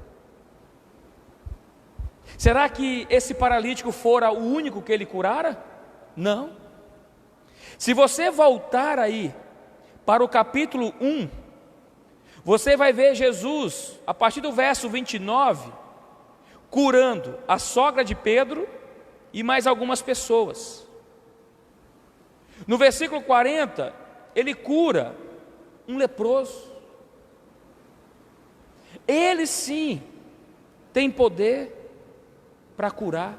Será que esse paralítico fora o único que Ele curara? Não. Se você voltar aí para o capítulo 1, você vai ver Jesus, a partir do verso 29, curando a sogra de Pedro e mais algumas pessoas. No versículo 40, Ele cura um leproso. Ele sim tem poder para curar.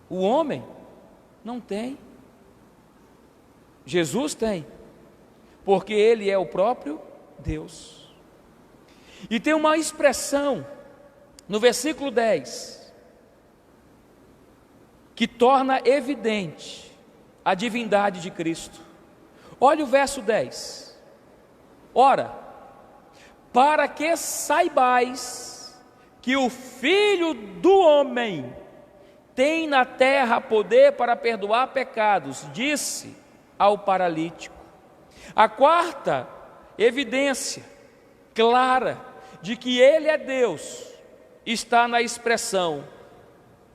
O homem não tem. Jesus tem, porque Ele é o próprio Deus. E tem uma expressão no versículo 10 que torna evidente a divindade de Cristo. Olha o verso 10. Ora, para que saibais que o Filho do Homem tem na terra poder para perdoar pecados, disse ao paralítico. A quarta evidência clara de que Ele é Deus está na expressão,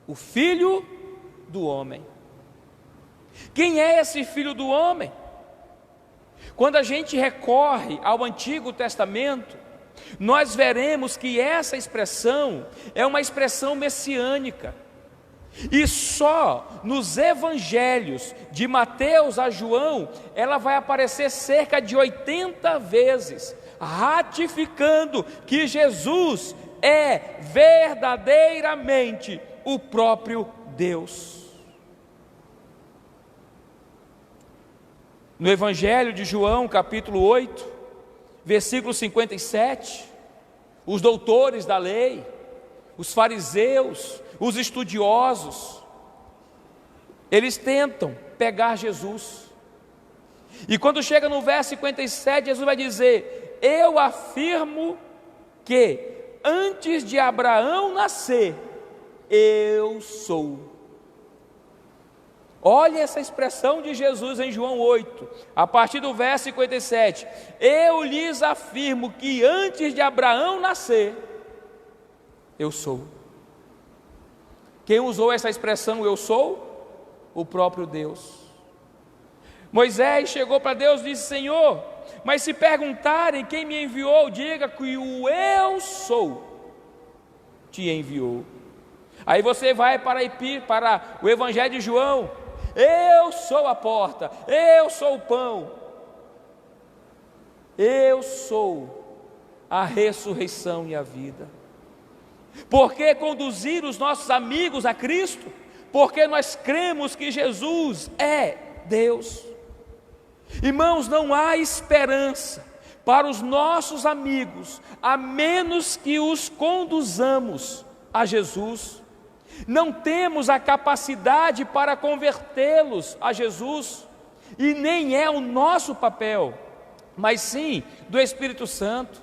o Filho do Homem. Quem é esse Filho do Homem? Quando a gente recorre ao Antigo Testamento, nós veremos que essa expressão é uma expressão messiânica. E só nos evangelhos de Mateus a João, ela vai aparecer cerca de 80 vezes, ratificando que Jesus é verdadeiramente o próprio Deus. No Evangelho de João, capítulo 8, versículo 57, os doutores da lei, os fariseus, os estudiosos, eles tentam pegar Jesus. E quando chega no verso 57, Jesus vai dizer: eu afirmo que antes de Abraão nascer, eu sou. Olha essa expressão de Jesus em João 8, a partir do verso 57. Eu lhes afirmo que antes de Abraão nascer, eu sou. Quem usou essa expressão eu sou? O próprio Deus. Moisés chegou para Deus e disse: Senhor, mas se perguntarem quem me enviou, diga que o eu sou te enviou. Aí você vai para o Evangelho de João: eu sou a porta, eu sou o pão, eu sou a ressurreição e a vida. Por que conduzir os nossos amigos a Cristo? Porque nós cremos que Jesus é Deus. Irmãos, não há esperança para os nossos amigos, a menos que os conduzamos a Jesus. Não temos a capacidade para convertê-los a Jesus, e nem é o nosso papel, mas sim do Espírito Santo.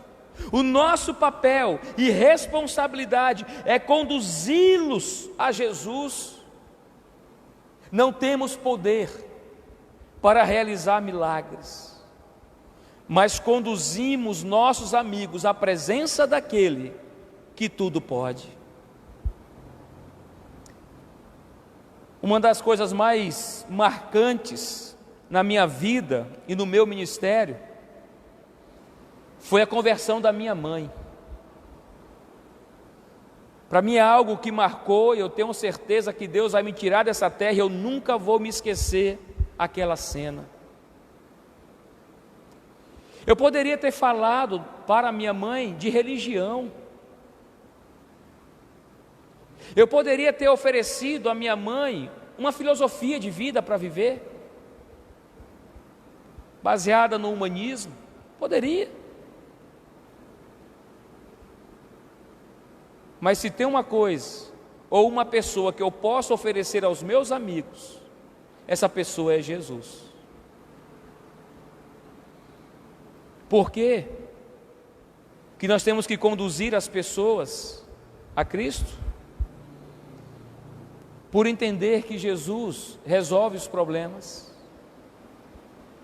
O nosso papel e responsabilidade é conduzi-los a Jesus. Não temos poder para realizar milagres, mas conduzimos nossos amigos à presença daquele que tudo pode. Uma das coisas mais marcantes na minha vida e no meu ministério foi a conversão da minha mãe. Para mim é algo que marcou, e eu tenho certeza que Deus vai me tirar dessa terra, e eu nunca vou me esquecer aquela cena. Eu poderia ter falado para minha mãe de religião. Eu poderia ter oferecido à minha mãe uma filosofia de vida para viver, baseada no humanismo. Poderia. Mas se tem uma coisa, ou uma pessoa que eu posso oferecer aos meus amigos, essa pessoa é Jesus. Por quê que nós temos que conduzir as pessoas a Cristo? Por entender que Jesus resolve os problemas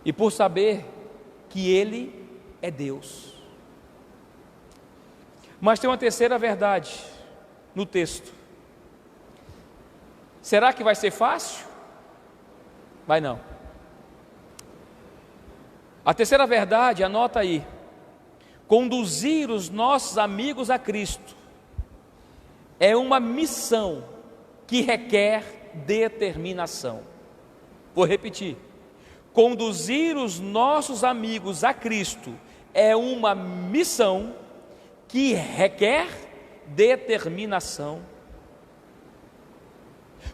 e por saber que Ele é Deus. Mas tem uma terceira verdade no texto. Será que vai ser fácil? Vai não. A terceira verdade, anota aí: conduzir os nossos amigos a Cristo é uma missão que requer determinação. Vou repetir: conduzir os nossos amigos a Cristo é uma missão que requer determinação.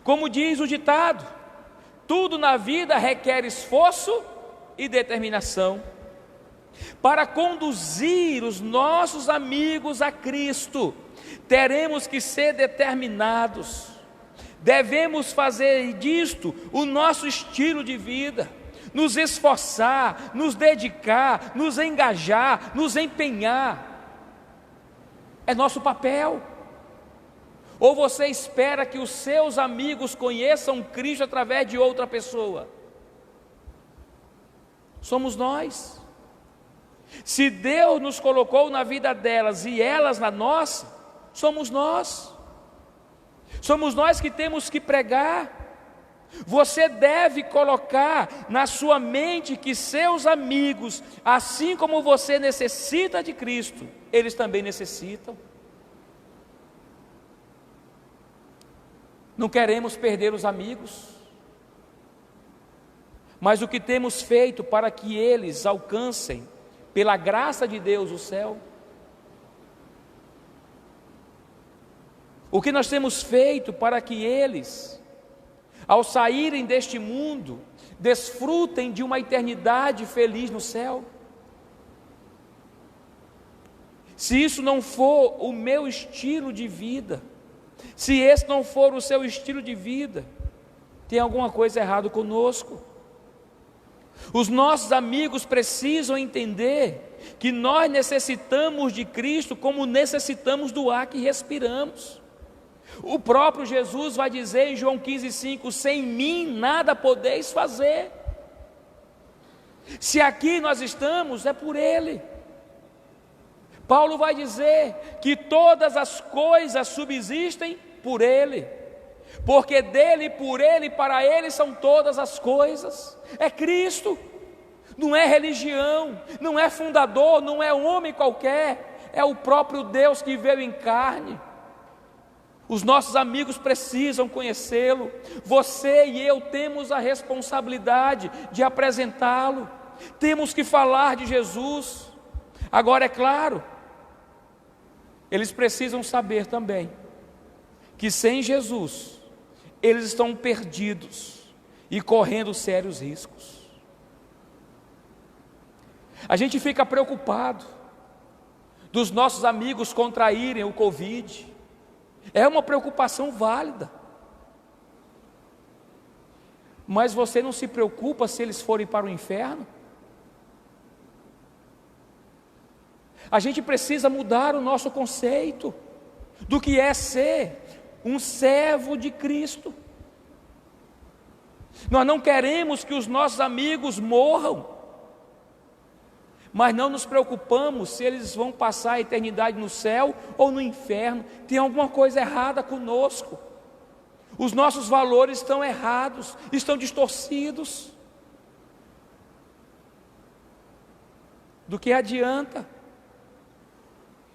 Como diz o ditado, tudo na vida requer esforço e determinação. Para conduzir os nossos amigos a Cristo, teremos que ser determinados. Devemos fazer disto o nosso estilo de vida, nos esforçar, nos dedicar, nos engajar, nos empenhar. É nosso papel. Ou você espera que os seus amigos conheçam Cristo através de outra pessoa? Somos nós. Se Deus nos colocou na vida delas e elas na nossa, somos nós. Somos nós que temos que pregar. Você deve colocar na sua mente que seus amigos, assim como você necessita de Cristo, eles também necessitam. Não queremos perder os amigos, mas o que temos feito para que eles alcancem, pela graça de Deus, o céu? O que nós temos feito para que eles, ao saírem deste mundo, desfrutem de uma eternidade feliz no céu? Se isso não for o meu estilo de vida, se esse não for o seu estilo de vida, tem alguma coisa errada conosco. Os nossos amigos precisam entender que nós necessitamos de Cristo como necessitamos do ar que respiramos. O próprio Jesus vai dizer em João 15,5: sem mim nada podeis fazer. Se aqui nós estamos, é por Ele. Paulo vai dizer que todas as coisas subsistem por Ele, porque dele, por Ele e para Ele são todas as coisas. É Cristo, não é religião, não é fundador, não é um homem qualquer, é o próprio Deus que veio em carne. Os nossos amigos precisam conhecê-lo. Você e eu temos a responsabilidade de apresentá-lo. Temos que falar de Jesus. Agora, é claro, eles precisam saber também que sem Jesus eles estão perdidos e correndo sérios riscos. A gente fica preocupado dos nossos amigos contraírem o Covid. É uma preocupação válida. Mas você não se preocupa se eles forem para o inferno? A gente precisa mudar o nosso conceito do que é ser um servo de Cristo. Nós não queremos que os nossos amigos morram, mas não nos preocupamos se eles vão passar a eternidade no céu ou no inferno. Tem alguma coisa errada conosco. Os nossos valores estão errados, estão distorcidos. Do que adianta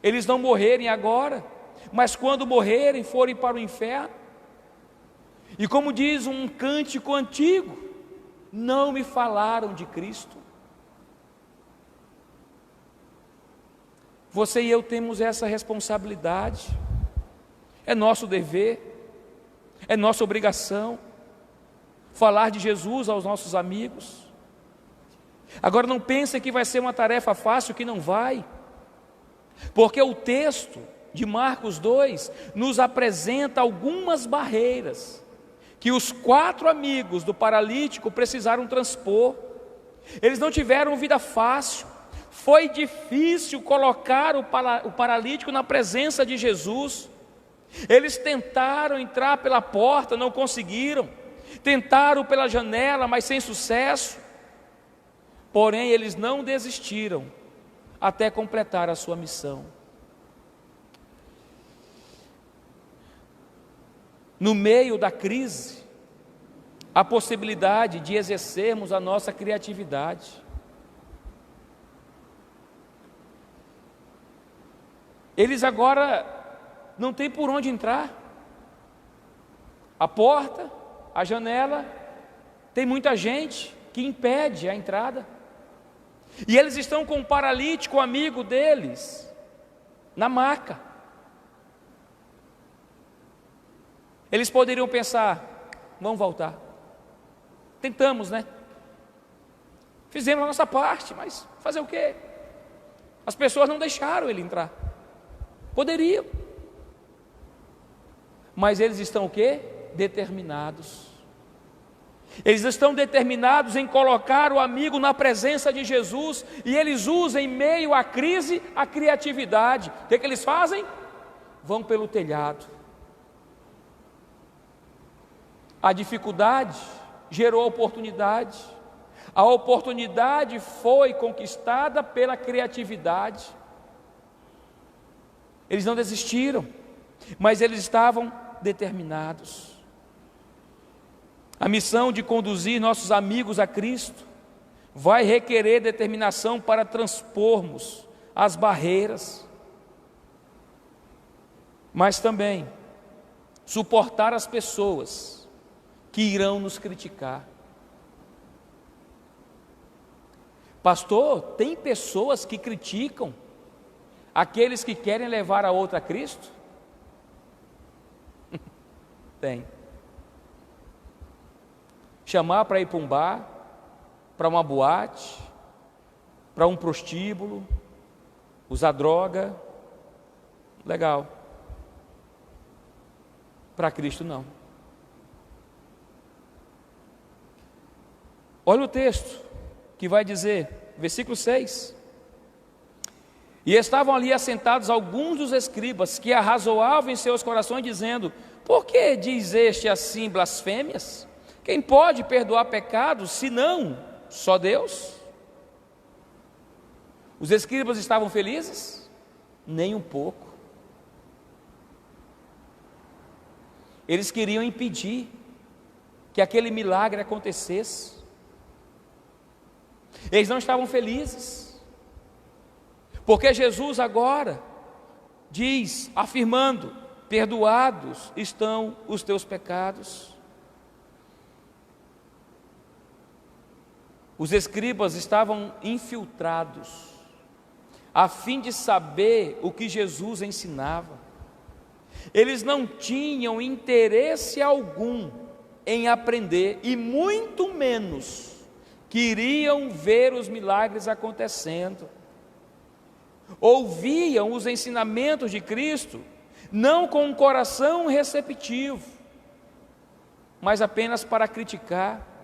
eles não morrerem agora, mas quando morrerem forem para o inferno? E como diz um cântico antigo, não me falaram de Cristo. Você e eu temos essa responsabilidade. É nosso dever, é nossa obrigação falar de Jesus aos nossos amigos. Agora não pense que vai ser uma tarefa fácil, que não vai. Porque o texto de Marcos 2 nos apresenta algumas barreiras que os 4 amigos do paralítico precisaram transpor. Eles não tiveram vida fácil. Foi difícil colocar o paralítico na presença de Jesus. Eles tentaram entrar pela porta, não conseguiram. Tentaram pela janela, mas sem sucesso. Porém, eles não desistiram até completar a sua missão. No meio da crise, a possibilidade de exercermos a nossa criatividade. Eles agora não têm por onde entrar. A porta, a janela, tem muita gente que impede a entrada. E eles estão com um paralítico amigo deles na maca. Eles poderiam pensar: vamos voltar. Tentamos, né? Fizemos a nossa parte, mas fazer o quê? As pessoas não deixaram ele entrar. Poderiam. Mas eles estão o quê? Determinados. Eles estão determinados em colocar o amigo na presença de Jesus. E eles usam em meio à crise a criatividade. O que eles fazem? Vão pelo telhado. A dificuldade gerou a oportunidade. A oportunidade foi conquistada pela criatividade. Eles não desistiram, mas eles estavam determinados. A missão de conduzir nossos amigos a Cristo vai requerer determinação para transpormos as barreiras, mas também suportar as pessoas que irão nos criticar. Pastor, tem pessoas que criticam aqueles que querem levar a outra a Cristo? Tem. Chamar para ir para um bar, para uma boate, para um prostíbulo, usar droga, legal. Para Cristo não. Olha o texto que vai dizer, versículo 6. E estavam ali assentados alguns dos escribas que arrazoavam em seus corações, dizendo: por que diz este assim blasfêmias? Quem pode perdoar pecados, senão só Deus? Os escribas estavam felizes? Nem um pouco. Eles queriam impedir que aquele milagre acontecesse. Eles não estavam felizes, porque Jesus agora diz, afirmando: perdoados estão os teus pecados. Os escribas estavam infiltrados, a fim de saber o que Jesus ensinava. Eles não tinham interesse algum em aprender, e muito menos queriam ver os milagres acontecendo. Ouviam os ensinamentos de Cristo, não com um coração receptivo, mas apenas para criticar.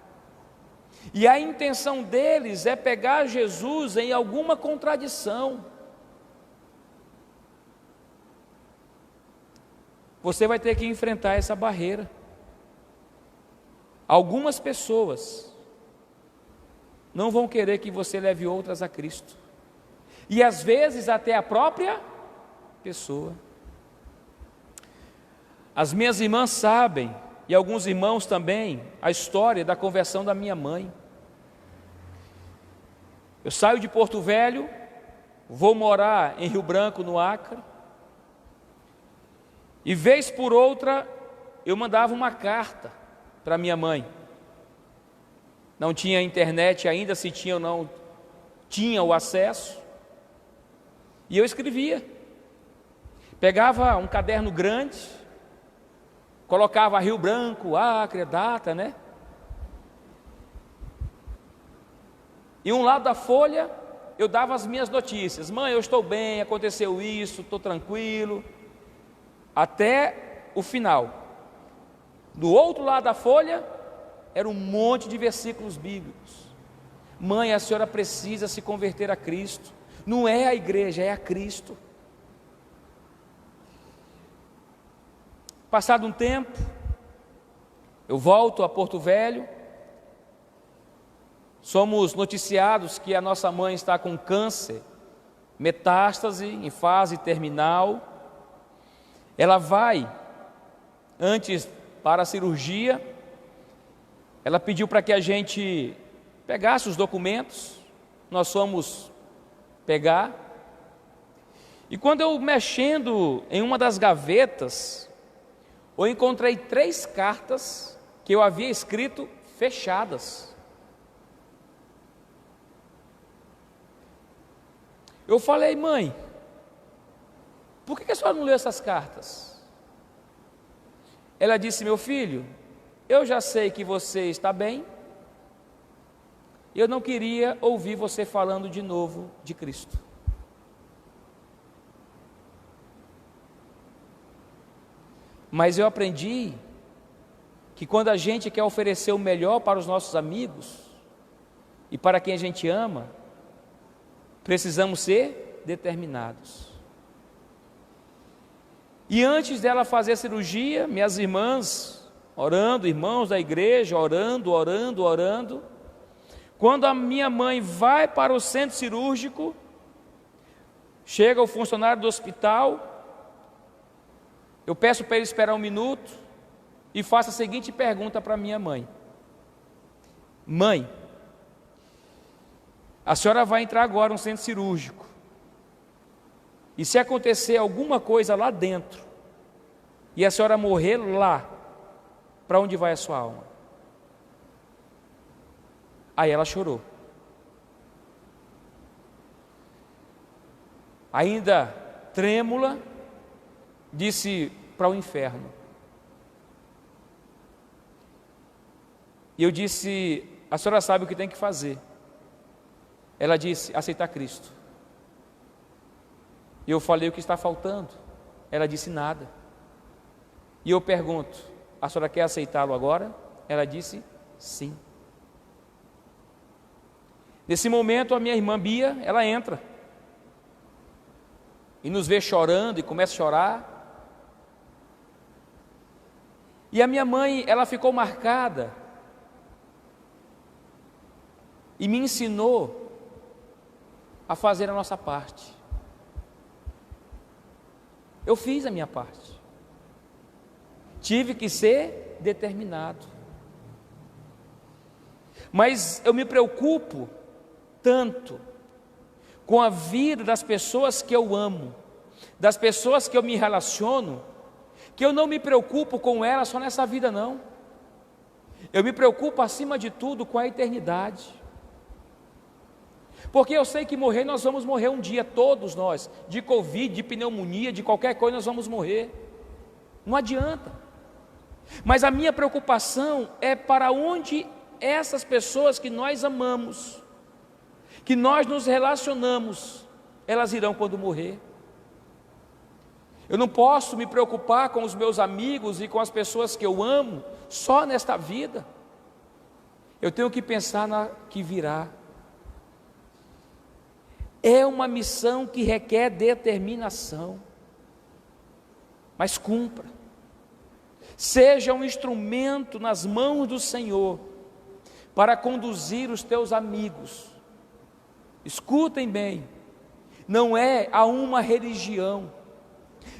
E a intenção deles é pegar Jesus em alguma contradição. Você vai ter que enfrentar essa barreira. Algumas pessoas não vão querer que você leve outras a Cristo, e às vezes até a própria pessoa. As minhas irmãs sabem, e alguns irmãos também, a história da conversão da minha mãe. Eu saio de Porto Velho, vou morar em Rio Branco, no Acre, e vez por outra eu mandava uma carta para minha mãe. Não tinha internet ainda, se tinha ou não tinha o acesso, e eu escrevia. Pegava um caderno grande, colocava Rio Branco, Acre, data, né? E um lado da folha eu dava as minhas notícias: mãe, eu estou bem, aconteceu isso, estou tranquilo, até o final. Do outro lado da folha era um monte de versículos bíblicos: mãe, a senhora precisa se converter a Cristo, Não é a igreja, é a Cristo. Passado um tempo, eu volto a Porto Velho. Somos noticiados que a nossa mãe está com câncer, metástase em fase terminal. Ela vai, antes para a cirurgia, ela pediu para que a gente pegasse os documentos. Nós fomos pegar. E quando eu mexendo em uma das gavetas, eu encontrei 3 cartas que eu havia escrito fechadas. Eu falei: mãe, por que a senhora não leu essas cartas? Ela disse: meu filho, eu já sei que você está bem, eu não queria ouvir você falando de novo de Cristo. Mas eu aprendi que quando a gente quer oferecer o melhor para os nossos amigos e para quem a gente ama, precisamos ser determinados. E antes dela fazer a cirurgia, minhas irmãs orando, irmãos da igreja orando. Quando a minha mãe vai para o centro cirúrgico, chega o funcionário do hospital, eu peço para ele esperar um minuto e faço a seguinte pergunta para minha mãe: mãe, a senhora vai entrar agora no centro cirúrgico, e se acontecer alguma coisa lá dentro, e a senhora morrer lá, para onde vai a sua alma? Aí ela chorou. Ainda trêmula, disse: para o inferno. E eu disse: a senhora sabe o que tem que fazer. Ela disse: aceitar Cristo. E eu falei: o que está faltando? Ela disse: nada. E eu pergunto: a senhora quer aceitá-lo agora? Ela disse: sim. Nesse momento, a minha irmã Bia, ela entra e nos vê chorando e começa a chorar. E a minha mãe, ela ficou marcada e me ensinou a fazer a nossa parte. Eu fiz a minha parte. Tive que ser determinado. Mas eu me preocupo tanto com a vida das pessoas que eu amo, das pessoas que eu me relaciono, que eu não me preocupo com elas só nessa vida, não. Eu me preocupo acima de tudo com a eternidade. Porque eu sei que morrer, nós vamos morrer um dia, todos nós, de Covid, de pneumonia, de qualquer coisa nós vamos morrer. Não adianta. Mas a minha preocupação é para onde essas pessoas que nós amamos, que nós nos relacionamos, elas irão quando morrer. Eu não posso me preocupar com os meus amigos e com as pessoas que eu amo só nesta vida. Eu tenho que pensar na que virá. É uma missão que requer determinação. Mas cumpra. Seja um instrumento nas mãos do Senhor para conduzir os teus amigos. Escutem bem, não é a uma religião,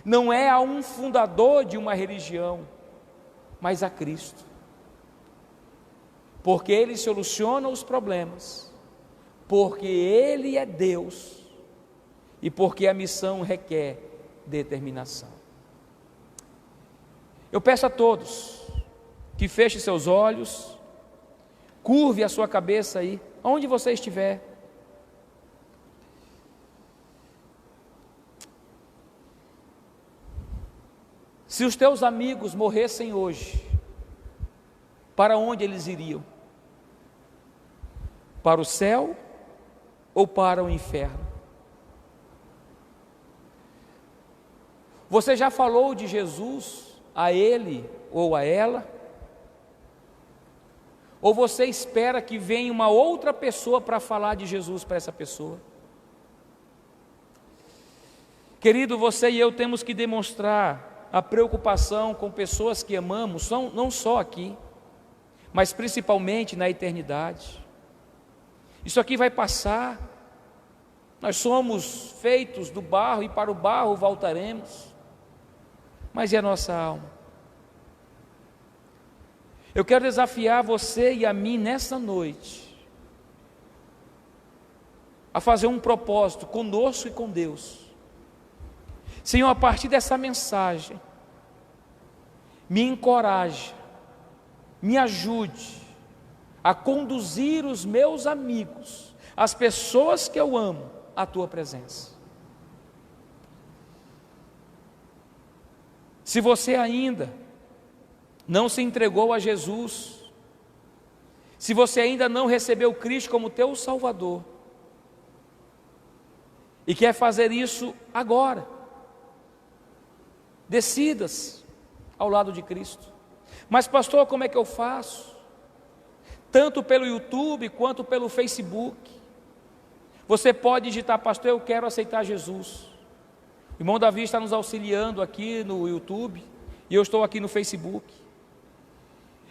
não é a um fundador de uma religião, mas a Cristo. Porque Ele soluciona os problemas, porque Ele é Deus e porque a missão requer determinação. Eu peço a todos que fechem seus olhos, curve a sua cabeça aí, onde você estiver. Se os teus amigos morressem hoje, para onde eles iriam? Para o céu ou para o inferno? Você já falou de Jesus a ele ou a ela? Ou você espera que venha uma outra pessoa para falar de Jesus para essa pessoa? Querido, você e eu temos que demonstrar a preocupação com pessoas que amamos, não só aqui, mas principalmente na eternidade. Isso aqui vai passar, nós somos feitos do barro e para o barro voltaremos, mas e a nossa alma? Eu quero desafiar você e a mim nessa noite a fazer um propósito conosco e com Deus. Senhor, a partir dessa mensagem, me encoraje, me ajude a conduzir os meus amigos, as pessoas que eu amo, à Tua presença. Se você ainda não se entregou a Jesus, se você ainda não recebeu Cristo como teu Salvador, e quer fazer isso agora, decida-se ao lado de Cristo. Mas pastor, como é que eu faço? Tanto pelo YouTube quanto pelo Facebook, você pode digitar: pastor, eu quero aceitar Jesus. O irmão Davi está nos auxiliando aqui no YouTube, e eu estou aqui no Facebook.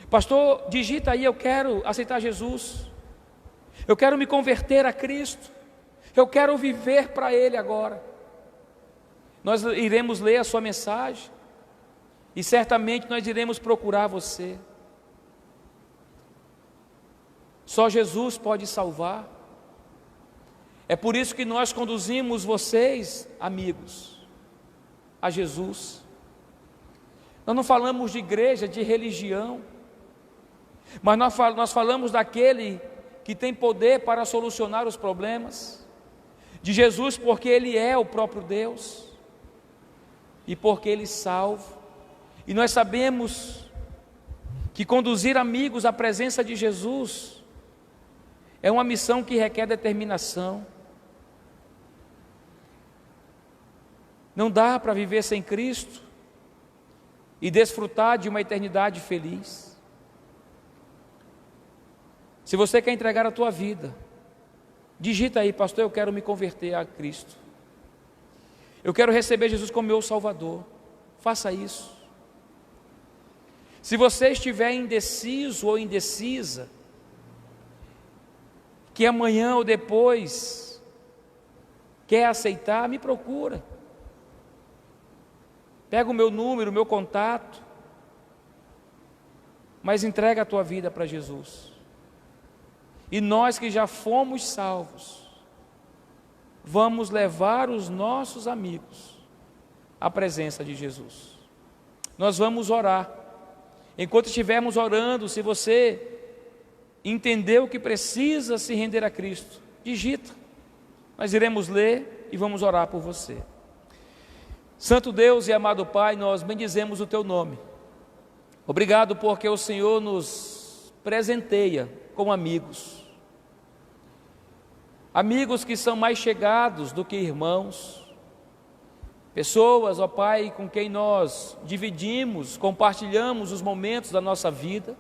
Pastor, digita aí: eu quero aceitar Jesus, eu quero me converter a Cristo, eu quero viver para Ele agora. Nós iremos ler a sua mensagem, e certamente nós iremos procurar você. Só Jesus pode salvar. É por isso que nós conduzimos vocês, amigos, a Jesus. Nós não falamos de igreja, de religião, mas nós falamos daquele que tem poder para solucionar os problemas, de Jesus, porque Ele é o próprio Deus, e porque Ele salva. E nós sabemos que conduzir amigos à presença de Jesus é uma missão que requer determinação. Não dá para viver sem Cristo e desfrutar de uma eternidade feliz. Se você quer entregar a tua vida, digita aí: pastor, eu quero me converter a Cristo, eu quero receber Jesus como meu Salvador. Faça isso. Se você estiver indeciso ou indecisa, que amanhã ou depois quer aceitar, me procura. Pega o meu número, o meu contato, mas entrega a tua vida para Jesus. E nós que já fomos salvos, vamos levar os nossos amigos à presença de Jesus. Nós vamos orar. Enquanto estivermos orando, se você entendeu que precisa se render a Cristo, digita. Nós iremos ler e vamos orar por você. Santo Deus e amado Pai, nós bendizemos o Teu nome. Obrigado porque o Senhor nos presenteia com amigos. Amigos que são mais chegados do que irmãos. Pessoas, ó Pai, com quem nós dividimos, compartilhamos os momentos da nossa vida.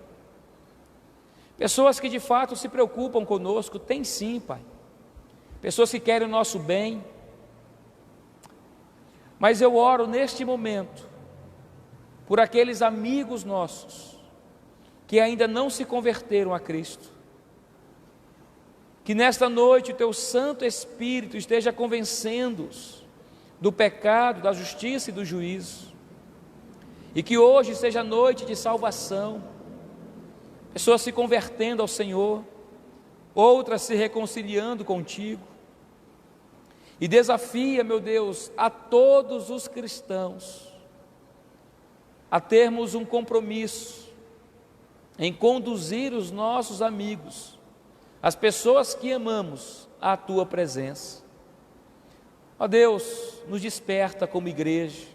Pessoas que de fato se preocupam conosco, tem sim, Pai. Pessoas que querem o nosso bem. Mas eu oro neste momento por aqueles amigos nossos que ainda não se converteram a Cristo. Que nesta noite o Teu Santo Espírito esteja convencendo-os do pecado, da justiça e do juízo. E que hoje seja noite de salvação. Pessoas se convertendo ao Senhor, outras se reconciliando contigo. E desafia, meu Deus, a todos os cristãos a termos um compromisso em conduzir os nossos amigos, as pessoas que amamos, à Tua presença. Ó Deus, nos desperta como igreja.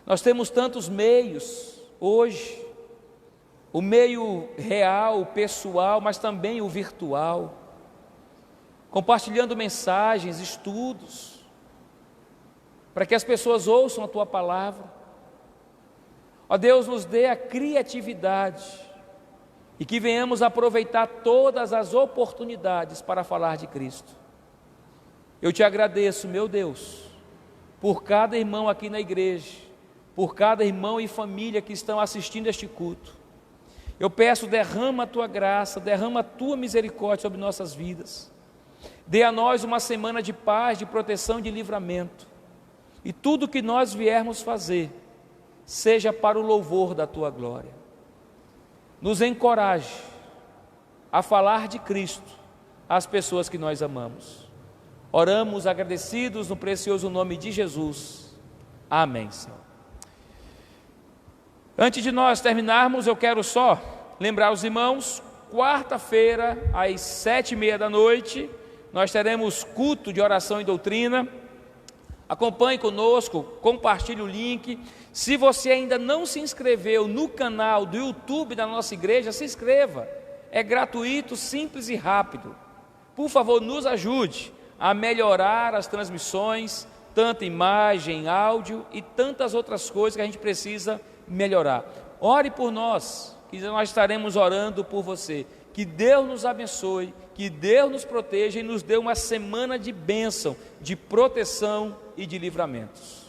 Nós temos tantos meios hoje, o meio real, o pessoal, mas também o virtual, compartilhando mensagens, estudos, para que as pessoas ouçam a Tua palavra. Ó Deus, nos dê a criatividade e que venhamos aproveitar todas as oportunidades para falar de Cristo. Eu Te agradeço, meu Deus, por cada irmão aqui na igreja, por cada irmão e família que estão assistindo este culto. Eu peço, derrama a tua graça, derrama a tua misericórdia sobre nossas vidas. Dê a nós uma semana de paz, de proteção e de livramento. E tudo que nós viermos fazer, seja para o louvor da tua glória. Nos encoraje a falar de Cristo às pessoas que nós amamos. Oramos agradecidos no precioso nome de Jesus. Amém, Senhor. Antes de nós terminarmos, eu quero só lembrar os irmãos, quarta-feira, às 7h30 da noite, nós teremos culto de oração e doutrina. Acompanhe conosco, compartilhe o link. Se você ainda não se inscreveu no canal do YouTube da nossa igreja, se inscreva. É gratuito, simples e rápido. Por favor, nos ajude a melhorar as transmissões, tanto imagem, áudio e tantas outras coisas que a gente precisa melhorar. Ore por nós, que nós estaremos orando por você. Que Deus nos abençoe, que Deus nos proteja e nos dê uma semana de bênção, de proteção e de livramentos.